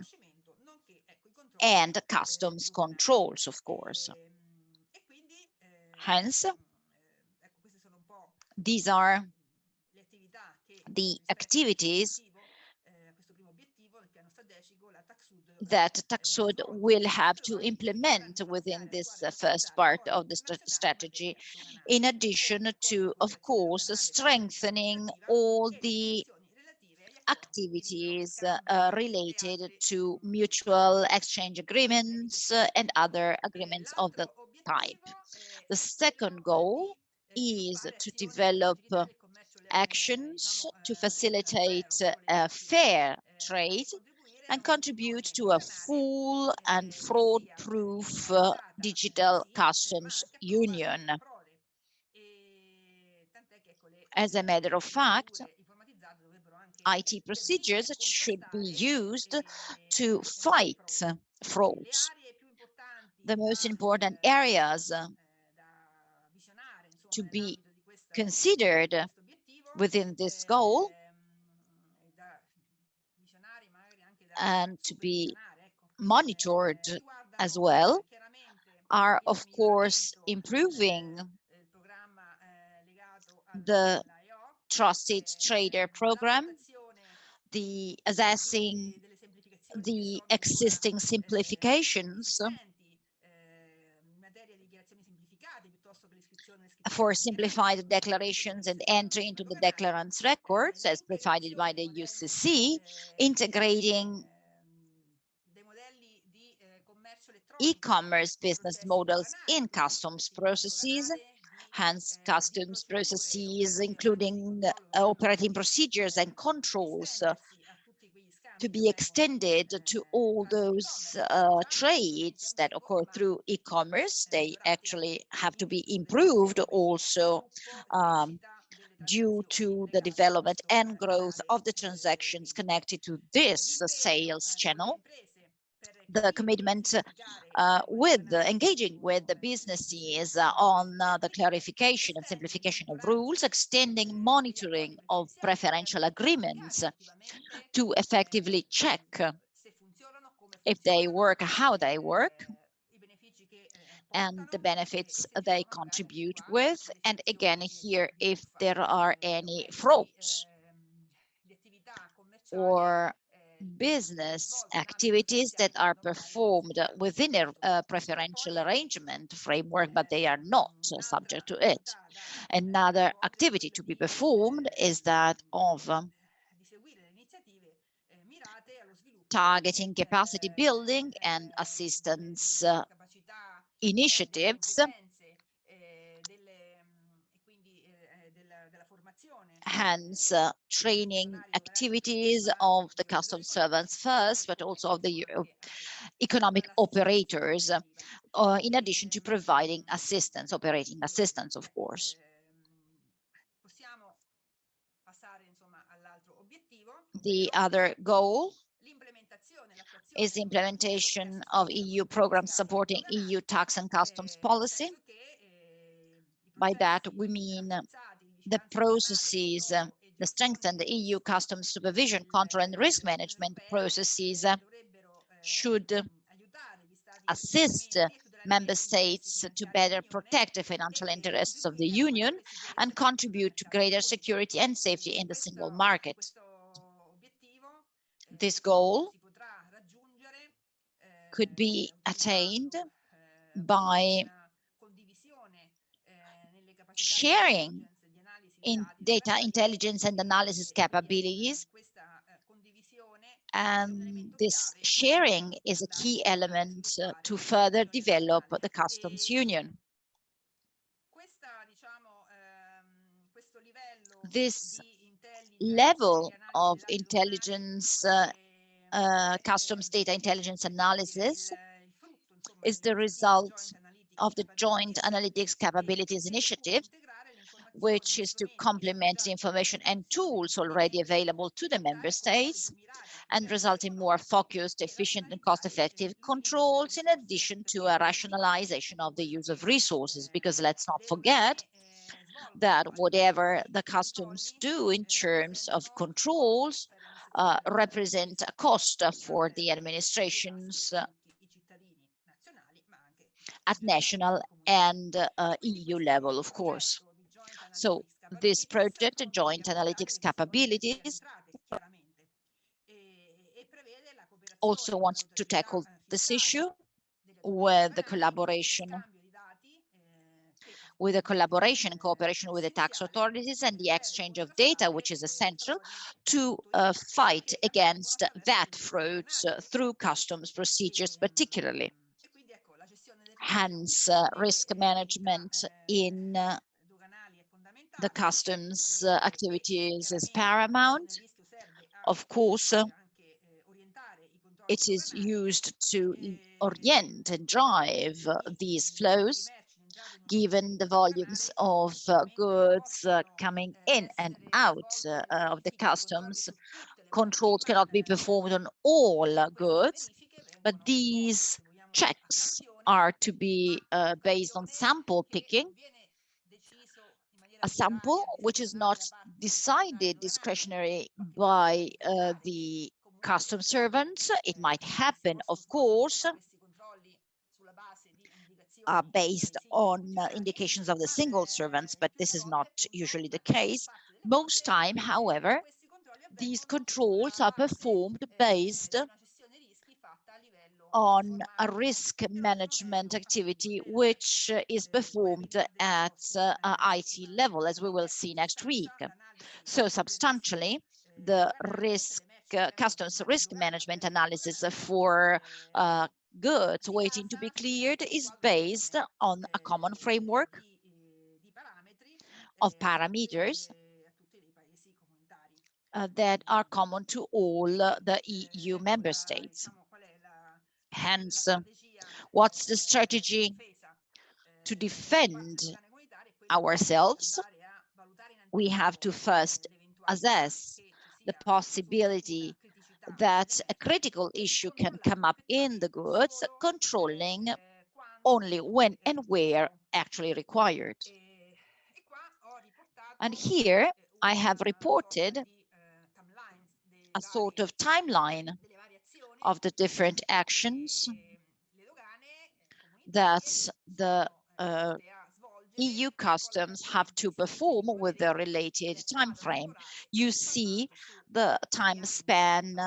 and customs controls, of course. Hence, these are the activities that TAXUD will have to implement within this first part of the strategy, in addition to, of course, strengthening all the activities related to mutual exchange agreements and other agreements of the type. The second goal is to develop actions to facilitate fair trade and contribute to a full and fraud-proof digital customs union. As a matter of fact, IT procedures should be used to fight frauds. The most important areas to be considered within this goal and to be monitored as well are, of course, improving the Trusted Trader program, assessing the existing simplifications for simplified declarations and entry into the declarant's records as provided by the ISACC, integrating e-commerce business models in customs processes, hence customs processes including operating procedures and controls to be extended to all those trades that occur through e-commerce. They actually have to be improved also due to the development and growth of the transactions connected to this sales channel. The commitment with engaging with the businesses on the clarification and simplification of rules, extending monitoring of preferential agreements to effectively check if they work, how they work, and the benefits they contribute with, and again here if there are any frauds or business activities that are performed within a preferential arrangement framework, but they are not subject to it. Another activity to be performed is that of targeting capacity building and assistance initiatives, hence training activities of the customs servants first, but also of the economic operators, in addition to providing assistance, operating assistance, of course. The other goal is the implementation of EU programs supporting EU tax and customs policy. By that, we mean the processes, the strengthened EU customs supervision, control and risk management processes should assist member states to better protect the financial interests of the Union and contribute to greater security and safety in the single market. This goal could be attained by sharing in data intelligence and analysis capabilities, and this sharing is a key element to further develop the customs union. This level of intelligence, customs data intelligence analysis, is the result of the Joint Analytics Capabilities Initiative, which is to complement the information and tools already available to the member states and result in more focused, efficient, and cost-effective controls, in addition to a rationalization of the use of resources. Because let's not forget that whatever the customs do in terms of controls represent a cost for the administrations at national and EU level, of course. So this project, Joint Analytics Capabilities, also wants to tackle this issue with the collaboration and cooperation with the tax authorities and the exchange of data, which is essential to fight against VAT frauds through customs procedures particularly. Hence, risk management in the customs activities is paramount. Of course, it is used to orient and drive these flows, given the volumes of goods coming in and out of the customs. Controls cannot be performed on all goods, but these checks are to be based on sample picking, a sample which is not decided discretionary by the customs servants. It might happen, of course, based on indications of the single servants, but this is not usually the case. Most time, however, these controls are performed based on a risk management activity which is performed at IT level, as we will see next week. So substantially, the customs risk management analysis for goods waiting to be cleared is based on a common framework of parameters that are common to all the EU member states. Hence, what's the strategy to defend ourselves? We have to first assess the possibility that a critical issue can come up in the goods, controlling only when and where actually required. And here I have reported a sort of timeline of the different actions that the EU customs have to perform with the related time frame. You see the time span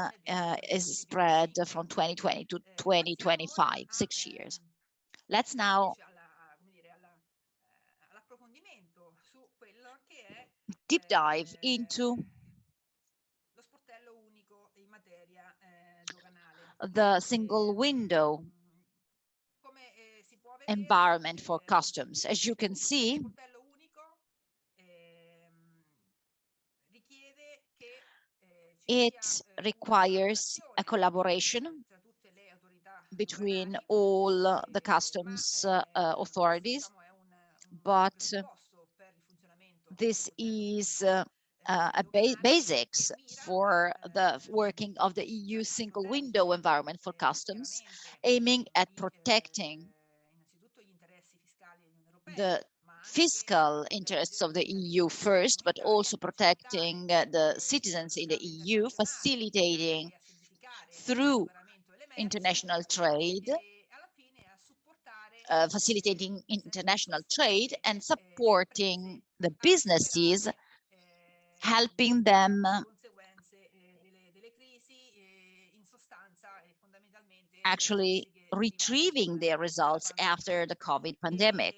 is spread from 2020 to 2025, 6 years. Let's now deep dive into the single window. environment for customs. As you can see, it requires a collaboration between all the customs authorities, but this is basics for the working of the EU single window environment for customs, aiming at protecting the fiscal interests of the EU first, but also protecting the citizens in the EU, facilitating through international trade, and supporting the businesses, helping them actually retrieving their results after the COVID pandemic.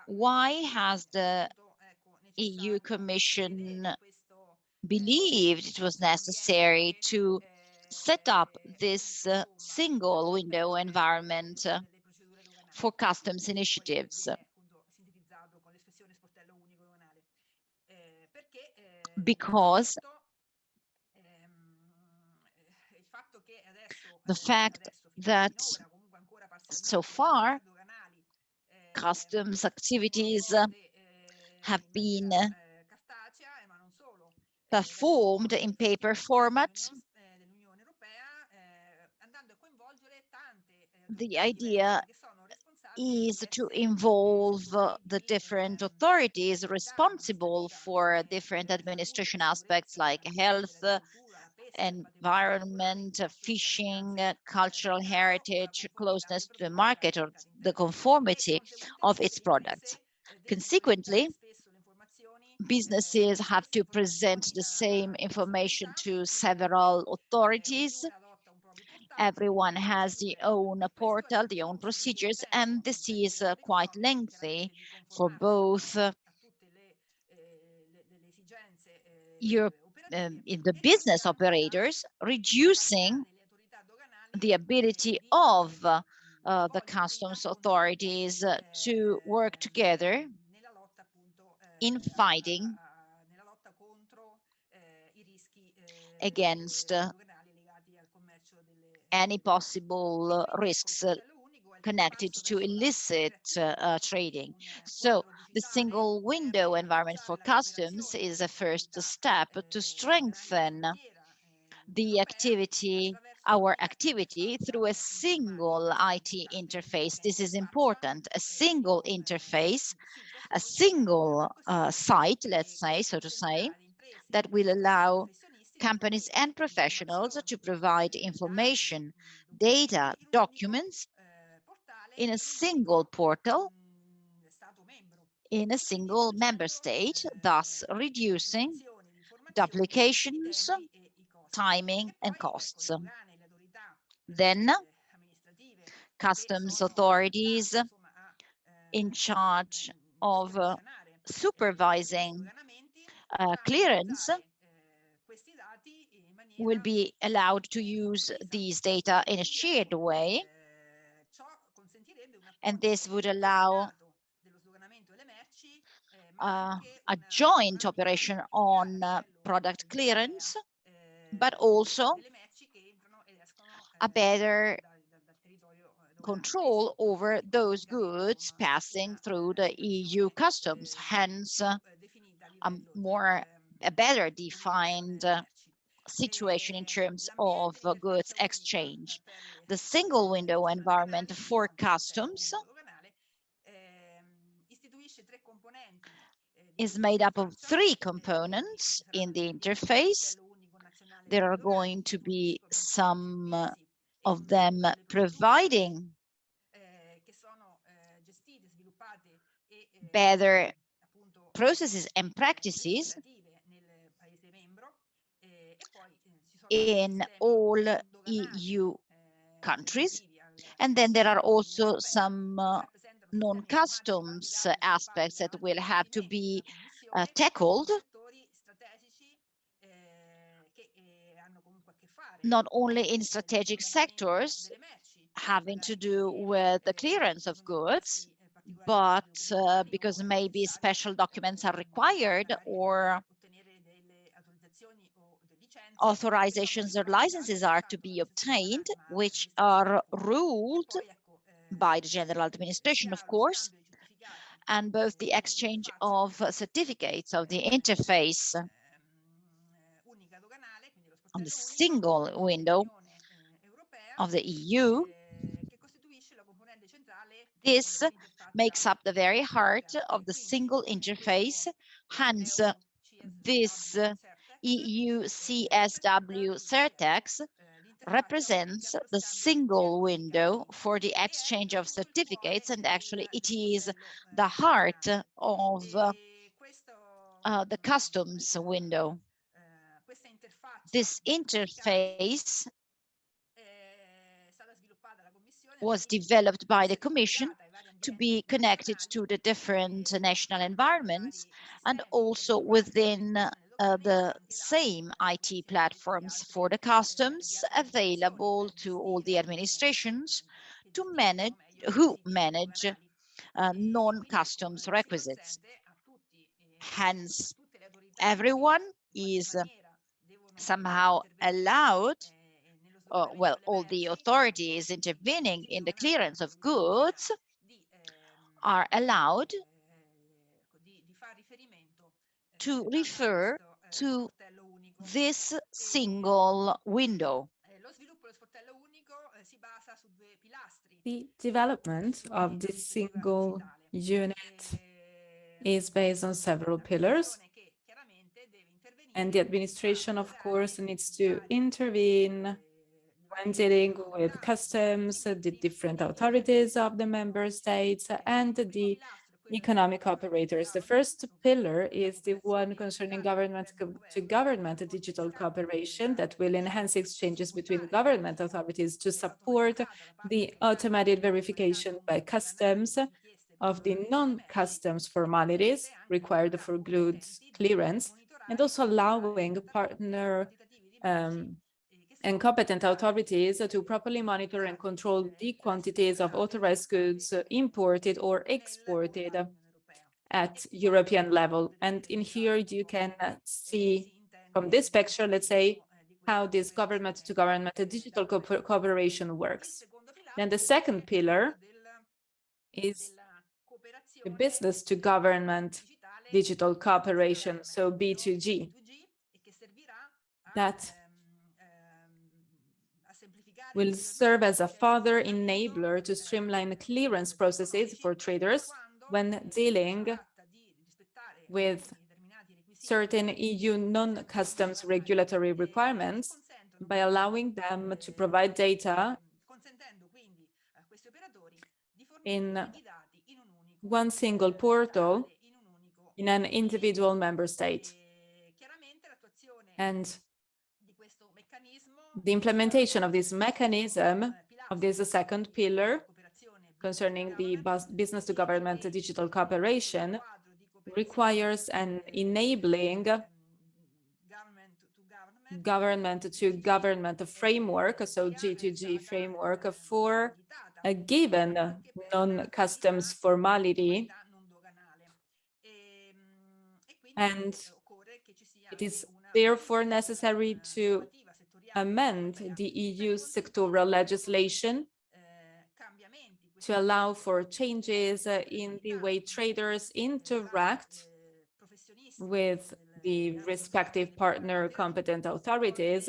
Why has the EU Commission believed it was necessary to set up this single window environment for customs initiatives? Because the fact that so far customs activities have been performed in paper format. The idea is to involve the different authorities responsible for different administration aspects like health, environment, fishing, cultural heritage, closeness to the market, or the conformity of its products. Consequently, businesses have to present the same information to several authorities. Everyone has their own portal, their own procedures, and this is quite lengthy for both in the business operators, reducing the ability of the customs authorities to work together in fighting against any possible risks connected to illicit trading. So the single window environment for customs is a first step to strengthen the activity, our activity through a single IT interface. This is important, a single interface, a single site, let's say, so to say, that will allow companies and professionals to provide information, data, documents in a single portal, in a single member state, thus reducing duplications, timing, and costs. Then, customs authorities in charge of supervising clearance will be allowed to use these data in a shared way, and this would allow a joint operation on product clearance, but also a better control over those goods passing through the EU customs, hence a better defined situation in terms of goods exchange. The single window environment for customs is made up of 3 components in the interface. There are going to be some of them providing better processes and practices in all EU countries. And then there are also some non-customs aspects that will have to be tackled, not only in strategic sectors, having to do with the clearance of goods, but because maybe special documents are required or authorizations or licenses are to be obtained, which are ruled by the general administration, of course, and both the exchange of certificates of the interface on the single window of the EU. This makes up the very heart of the single interface. Hence, this EU CSW CERTEX represents the single window for the exchange of certificates, and actually it is the heart of the customs window. This interface was developed by the Commission to be connected to the different national environments and also within the same IT platforms for the customs available to all the administrations who manage non-customs requisites. Hence, everyone is somehow allowed, well, all the authorities intervening in the clearance of goods are allowed to refer to this single window. The development of this single unit is based on several pillars, and the administration, of course, needs to intervene when dealing with customs, the different authorities of the member states, and the economic operators. The first pillar is the one concerning government-to-government digital cooperation that will enhance exchanges between government authorities to support the automated verification by customs of the non-customs formalities required for goods clearance, and also allowing partner and competent authorities to properly monitor and control the quantities of authorized goods imported or exported at European level. And in here you can see from this picture, let's say, how this government-to-government digital cooperation works. Then the second pillar is the business-to-government digital cooperation, so B2G, that will serve as a further enabler to streamline clearance processes for traders when dealing with certain EU non-customs regulatory requirements by allowing them to provide data in one single portal in an individual member state. And the implementation of this mechanism, of this second pillar concerning the business-to-government digital cooperation, requires an enabling government-to-government framework, so G2G framework, for a given non-customs formality. And it is therefore necessary to amend the EU sectoral legislation to allow for changes in the way traders interact with the respective partner competent authorities,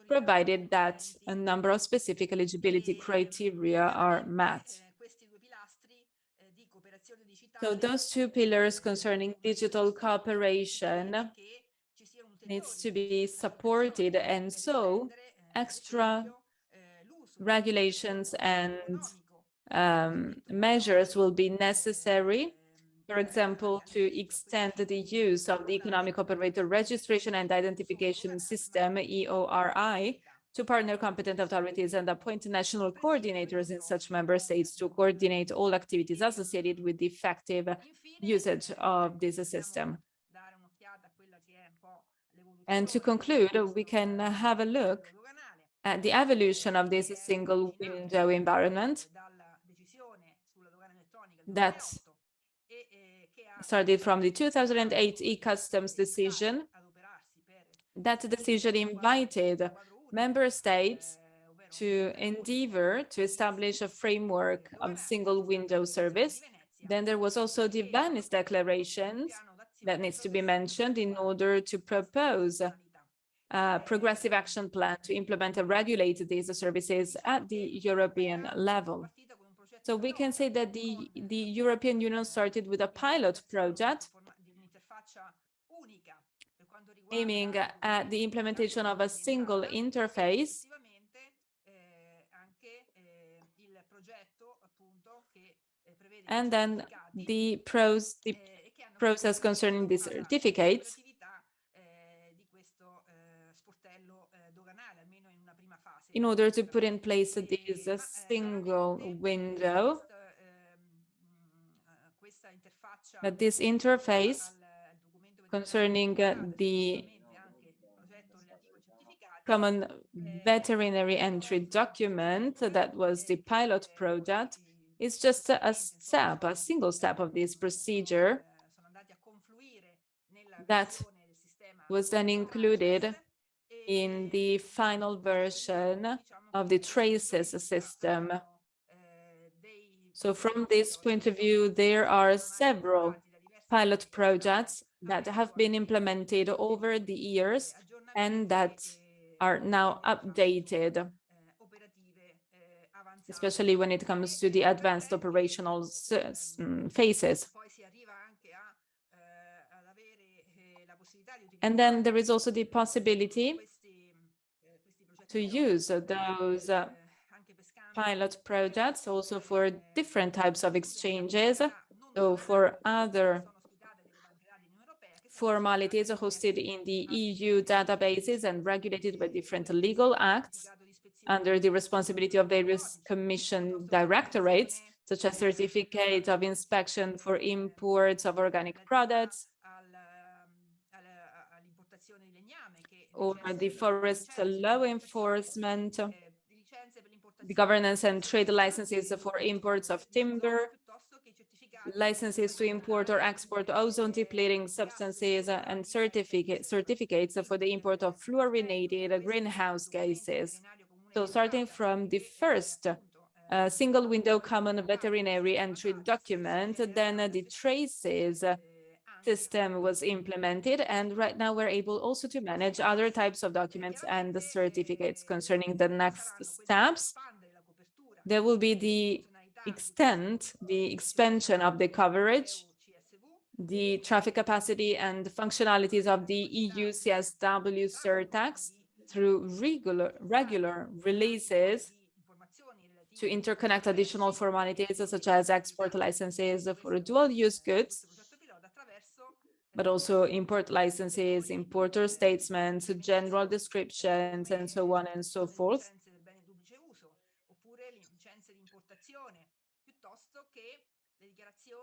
provided that a number of specific eligibility criteria are met. So those two pillars concerning digital cooperation needs to be supported, and so extra regulations and measures will be necessary, for example, to extend the use of the Economic Operator Registration and Identification System, EORI, to partner competent authorities and appoint national coordinators in such member states to coordinate all activities associated with the effective usage of this system. And to conclude, we can have a look the evolution of this single window environment that started from the 2008 e-customs decision. That decision invited member states to endeavor to establish a framework of single window service. Then there was also the Venice Declarations that needs to be mentioned in order to propose a progressive action plan to implement and regulate these services at the European level. So we can say that the European Union started with a pilot project aiming at the implementation of a single interface and then the process concerning the certificates in order to put in place this single window. But this interface concerning the common veterinary entry document that was the pilot project is just a step, a single step of this procedure that was then included in the final version of the traces system. So from this point of view, there are several pilot projects that have been implemented over the years and that are now updated, especially when it comes to the advanced operational phases. And then there is also the possibility to use those pilot projects also for different types of exchanges. So for other formalities hosted in the EU databases and regulated by different legal acts under the responsibility of various Commission directorates, such as certificate of inspection for imports of organic products, or the forest law enforcement, the governance and trade licenses for imports of timber, licenses to import or export ozone depleting substances, and certificates for the import of fluorinated greenhouse gases. So starting from the first single window common veterinary entry document, then the traces system was implemented, and right now we're able also to manage other types of documents and the certificates. Concerning the next steps, there will be the expansion of the coverage, the traffic capacity and functionalities of the EU CSW surtax through regular releases to interconnect additional formalities such as export licenses for dual-use goods, but also import licenses, importer statements, general descriptions, and so on and so forth.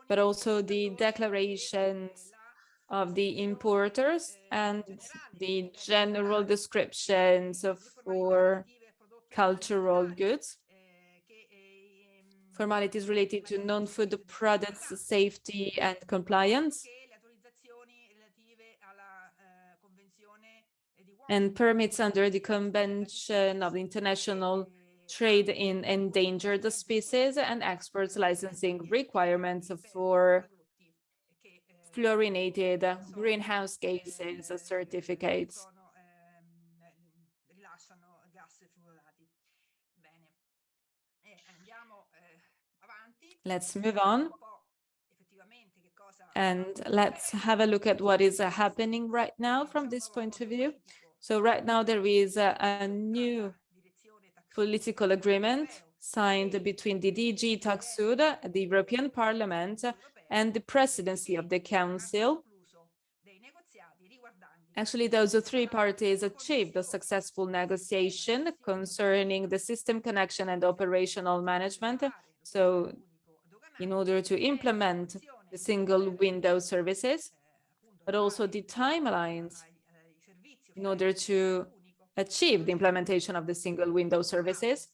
But also the declarations of the importers and the general descriptions for cultural goods, formalities related to non-food products, safety and compliance, and permits under the Convention of the International Trade in Endangered Species, and exports licensing requirements for fluorinated greenhouse gases certificates. Let's move on. And let's have a look at what is happening right now from this point of view. So right now there is a new political agreement signed between the DG Taxud, the European Parliament, and the Presidency of the Council. Actually, those three parties achieved a successful negotiation concerning the system connection and operational management. So in order to implement the single window services, but also the timelines in order to achieve the implementation of the single window services,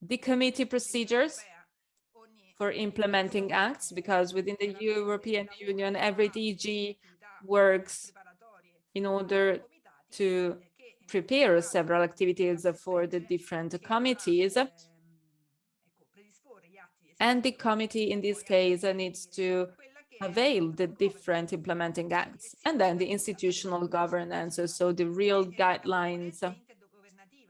the committee procedures for implementing acts, because within the European Union, every DG works in order to prepare several activities for the different committees. And the committee in this case needs to avail the different implementing acts. And then the institutional governance, so the real guidelines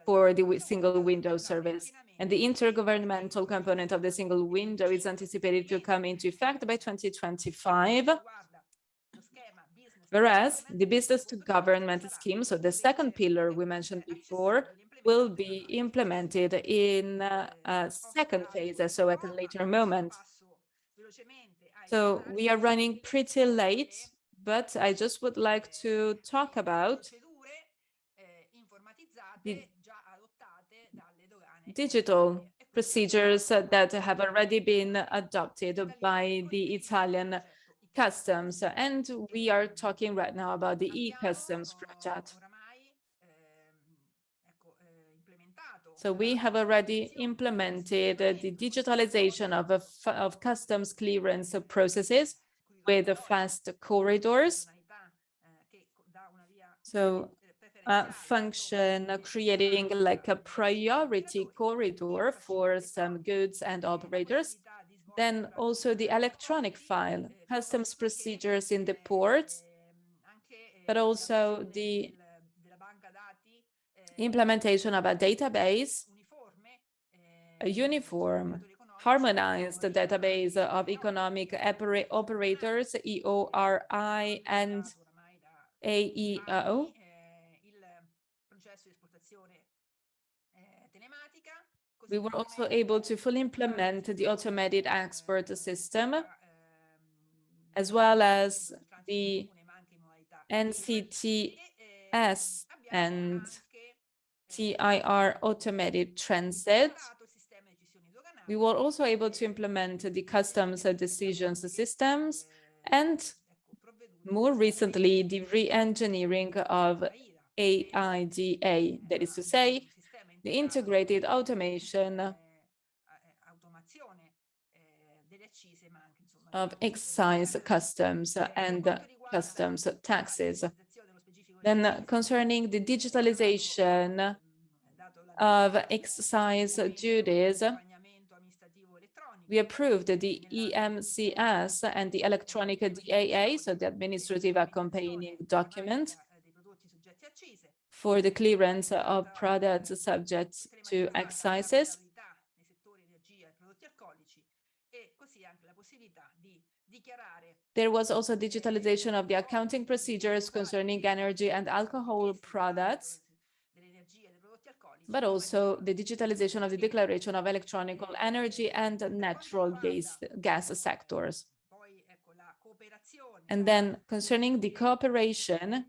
for the single window service. And the intergovernmental component of the single window is anticipated to come into effect by 2025. Whereas the business to government scheme, so the second pillar we mentioned before, will be implemented in a second phase, so at a later moment. So we are running pretty late, but I just would like to talk about the digital procedures that have already been adopted by the Italian customs. And we are talking right now about the e-customs project. So we have already implemented the digitalization of customs clearance processes with fast corridors. So a function creating like a priority corridor for some goods and operators. Then also the electronic file, customs procedures in the ports, but also the implementation of a database, a uniform, harmonized database of economic operators, EORI and AEO. We were also able to fully implement the automated export system, as well as the NCTS and TIR automated transit. We were also able to implement the customs decisions systems and more recently, the re-engineering of AIDA, that is to say, the integrated automation of excise customs and customs taxes. Then concerning the digitalization of excise duties, we approved the EMCS and the electronic DAA, so the administrative accompanying document for the clearance of products subject to excises. There was also digitalization of the accounting procedures concerning energy and alcohol products, but also the digitalization of the declaration of electronic energy and natural gas sectors. And then concerning the cooperation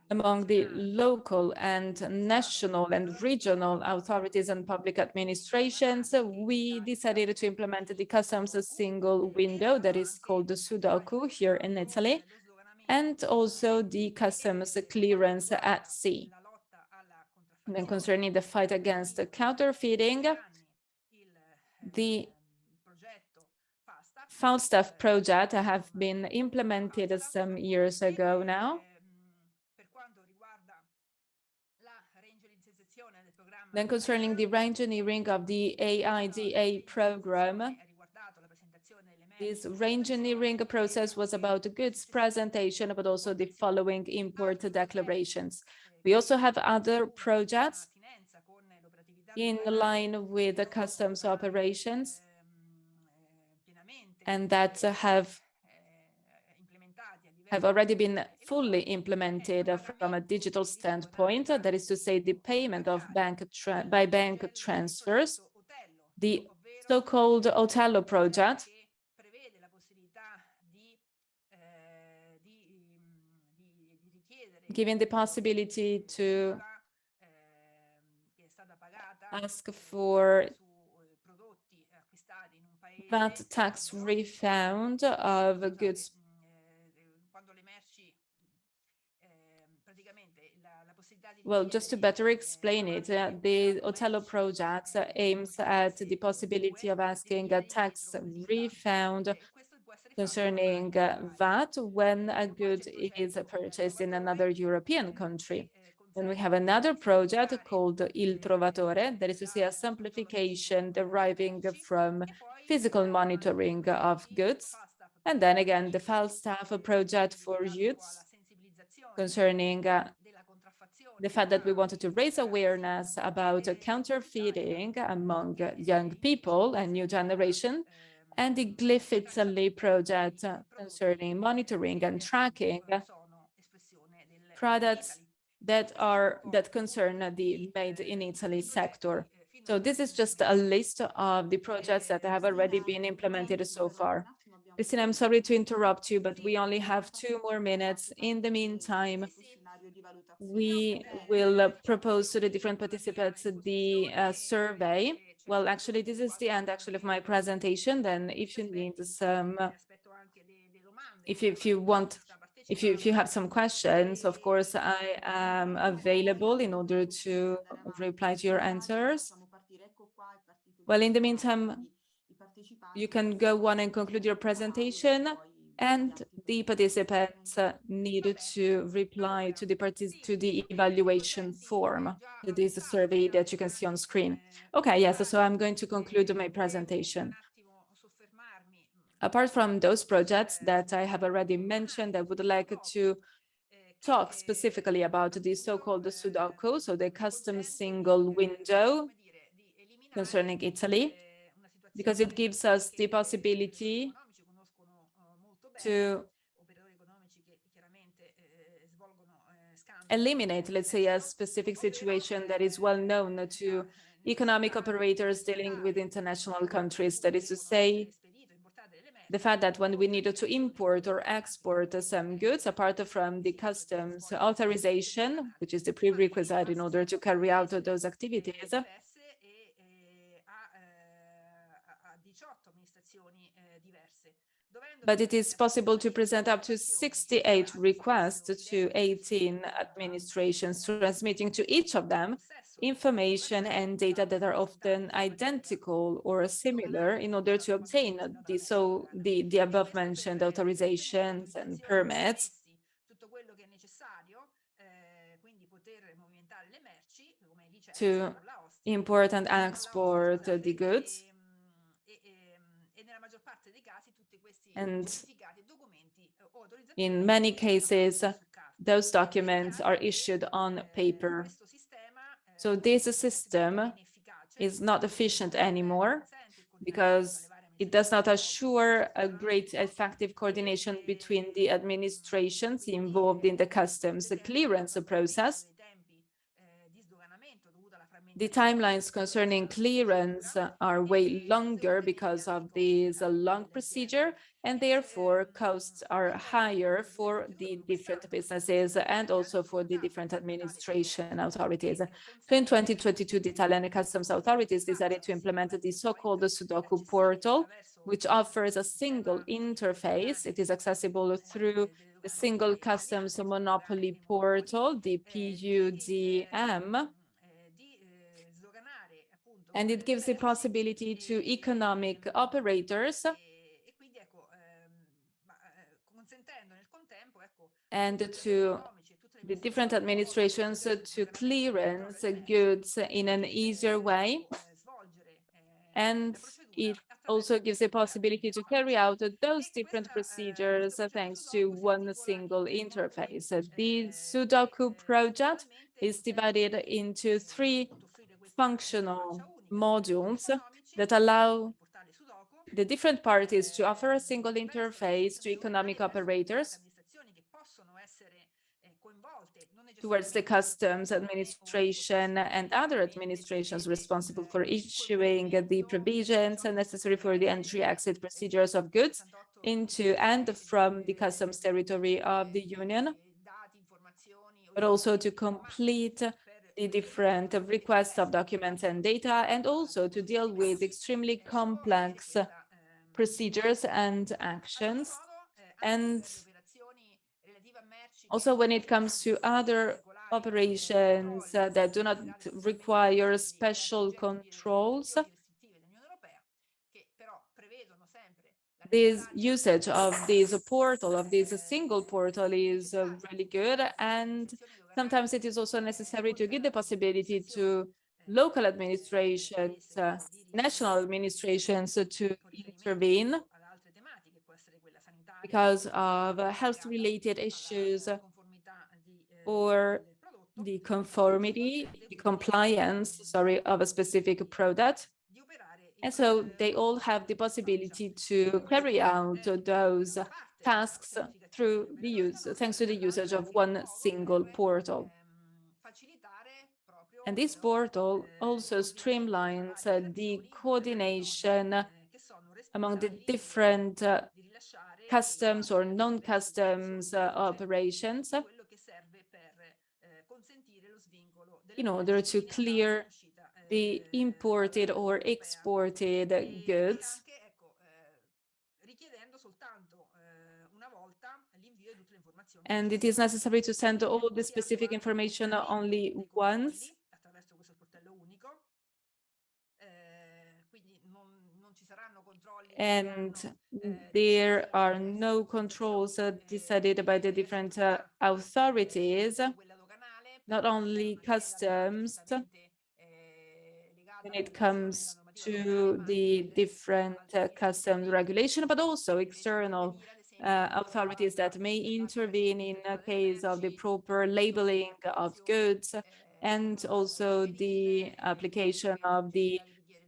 among the local and national and regional authorities and public administrations, we decided to implement the customs single window that is called the Sudoku here in Italy, and also the customs clearance at sea. And then concerning the fight against counterfeiting, the Falstaff project have been implemented some years ago now. Then concerning the re-engineering of the AIDA program, this re-engineering process was about goods presentation, but also the following import declarations. We also have other projects in line with the customs operations and that have already been fully implemented from a digital standpoint, that is to say the payment of by bank transfers, the so-called Otello project, giving the possibility to ask for VAT tax refund of goods Well, just to better explain it, the Otello project aims at the possibility of asking a tax refund concerning VAT when a good is purchased in another European country. Then we have another project called Il Trovatore, that is to say a simplification deriving from physical monitoring of goods. And then again, the Falstaff project for youths concerning the fact that we wanted to raise awareness about counterfeiting among young people and new generation, and the Glyph Italy project concerning monitoring and tracking products that concern the made in Italy sector. So this is just a list of the projects that have already been implemented so far. Christina, I'm sorry to interrupt you, but we only have 2 more minutes. In the meantime, we will propose to the different participants the survey. Well, actually, this is the end of my presentation. Then if you need some, if you have some questions, of course, I am available in order to reply to your answers. Well, in the meantime, you can go on and conclude your presentation, and the participants need to reply to the evaluation form, to this survey that you can see on screen. Okay, yes, so I'm going to conclude my presentation. Apart from those projects that I have already mentioned, I would like to talk specifically about the so-called Sudoku, so the custom single window concerning Italy, because it gives us the possibility to eliminate, let's say, a specific situation that is well known to economic operators dealing with international countries. That is to say, the fact that when we needed to import or export some goods, apart from the customs authorization, which is the prerequisite in order to carry out those activities, but it is possible to present up to 68 requests to 18 administrations, transmitting to each of them information and data that are often identical or similar in order to obtain the above mentioned authorizations and permits. To import and export the goods. And in many cases, those documents are issued on paper. So this system is not efficient anymore because it does not assure a great effective coordination between the administrations involved in the customs clearance process. The timelines concerning clearance are way longer because of this long procedure, and therefore costs are higher for the different businesses and also for the different administration authorities. So in 2022, the Italian customs authorities decided to implement the so-called Sudoku portal, which offers a single interface. It is accessible through the single customs monopoly portal, the PUDM, and it gives the possibility to economic operators and to the different administrations to clearance goods in an easier way. And it also gives the possibility to carry out those different procedures thanks to one single interface. The Sudoku project is divided into 3 functional modules that allow the different parties to offer a single interface to economic operators towards the customs administration and other administrations responsible for issuing the provisions necessary for the entry-exit procedures of goods into and from the customs territory of the Union, but also to complete the different requests of documents and data, and also to deal with extremely complex procedures and actions. And also when it comes to other operations that do not require special controls. This usage of this portal, of this single portal, is really good. And sometimes it is also necessary to give the possibility to local administrations, national administrations to intervene because of health-related issues or the conformity, the compliance, sorry, of a specific product. And so they all have the possibility to carry out those tasks through the use, thanks to the usage of one single portal. And this portal also streamlines the coordination among the different customs or non-customs operations in order to clear the imported or exported goods. And it is necessary to send all the specific information only once. And there are no controls decided by the different authorities, not only customs, when it comes to the different customs regulation, but also external authorities that may intervene in a case of the proper labeling of goods, and also the application of the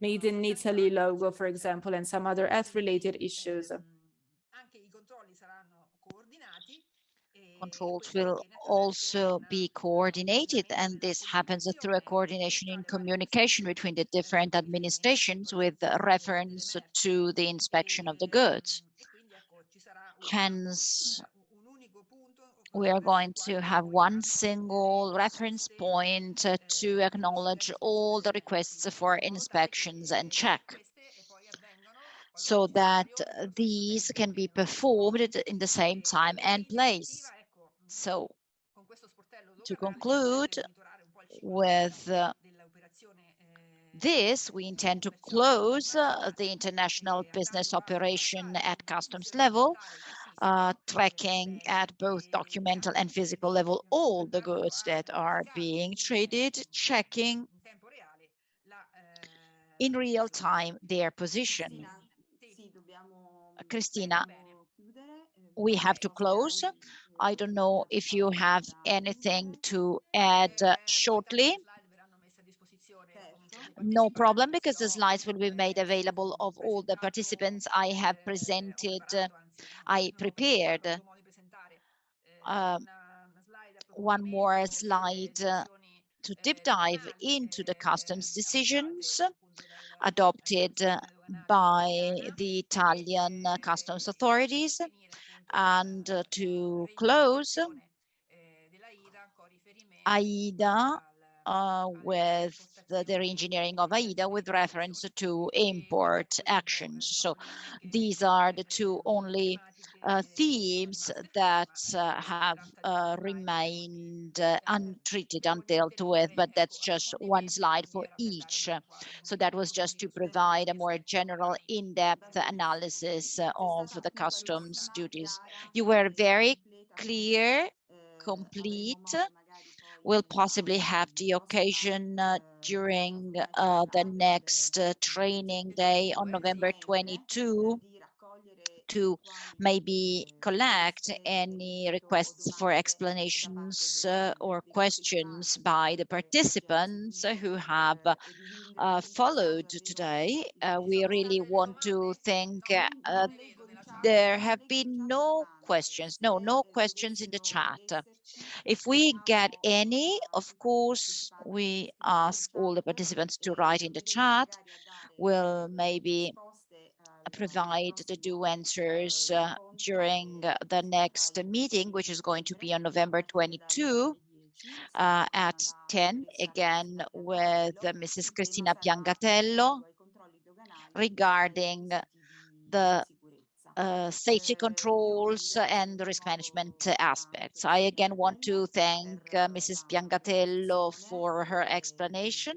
Made in Italy logo, for example, and some other health-related issues. Controls will also be coordinated, and this happens through a coordination in communication between the different administrations with reference to the inspection of the goods. Hence, we are going to have one single reference point to acknowledge all the requests for inspections and check, so that these can be performed in the same time and place. So, to conclude with this, we intend to close the international business operation at customs level, tracking at both documental and physical level all the goods that are being traded, checking in real time their position. Cristina, we have to close. I don't know if you have anything to add shortly. No problem, because the slides will be made available of all the participants. I have presented, I prepared one more slide to deep dive into the customs decisions adopted by the Italian customs authorities. And to close, AIDA, with the re-engineering of AIDA with reference to import actions. So these are the two only themes that have remained untreated, undealt with, but that's just one slide for each. So that was just to provide a more general, in-depth analysis of the customs duties. You were very clear, complete. We'll possibly have the occasion during the next training day on November 22 to maybe collect any requests for explanations or questions by the participants who have followed today. We really want to thank there have been no questions in the chat. If we get any, of course, we ask all the participants to write in the chat. We'll maybe provide the due answers during the next meeting, which is going to be on November 22 at 10, again with Mrs. Cristina Piangatello, regarding the safety controls and risk management aspects. I again want to thank Mrs. Piangatello for her explanation.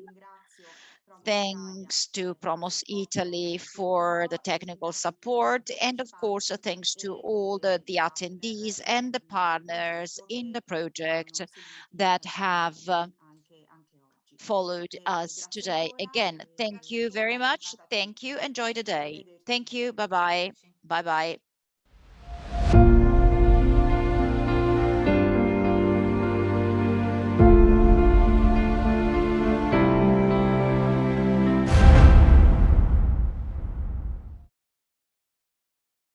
Thanks to Promos Italy for the technical support, and of course, thanks to all the attendees and the partners in the project that have followed us today. Again, thank you very much. Thank you. Enjoy the day. Thank you. Bye-bye. Bye-bye.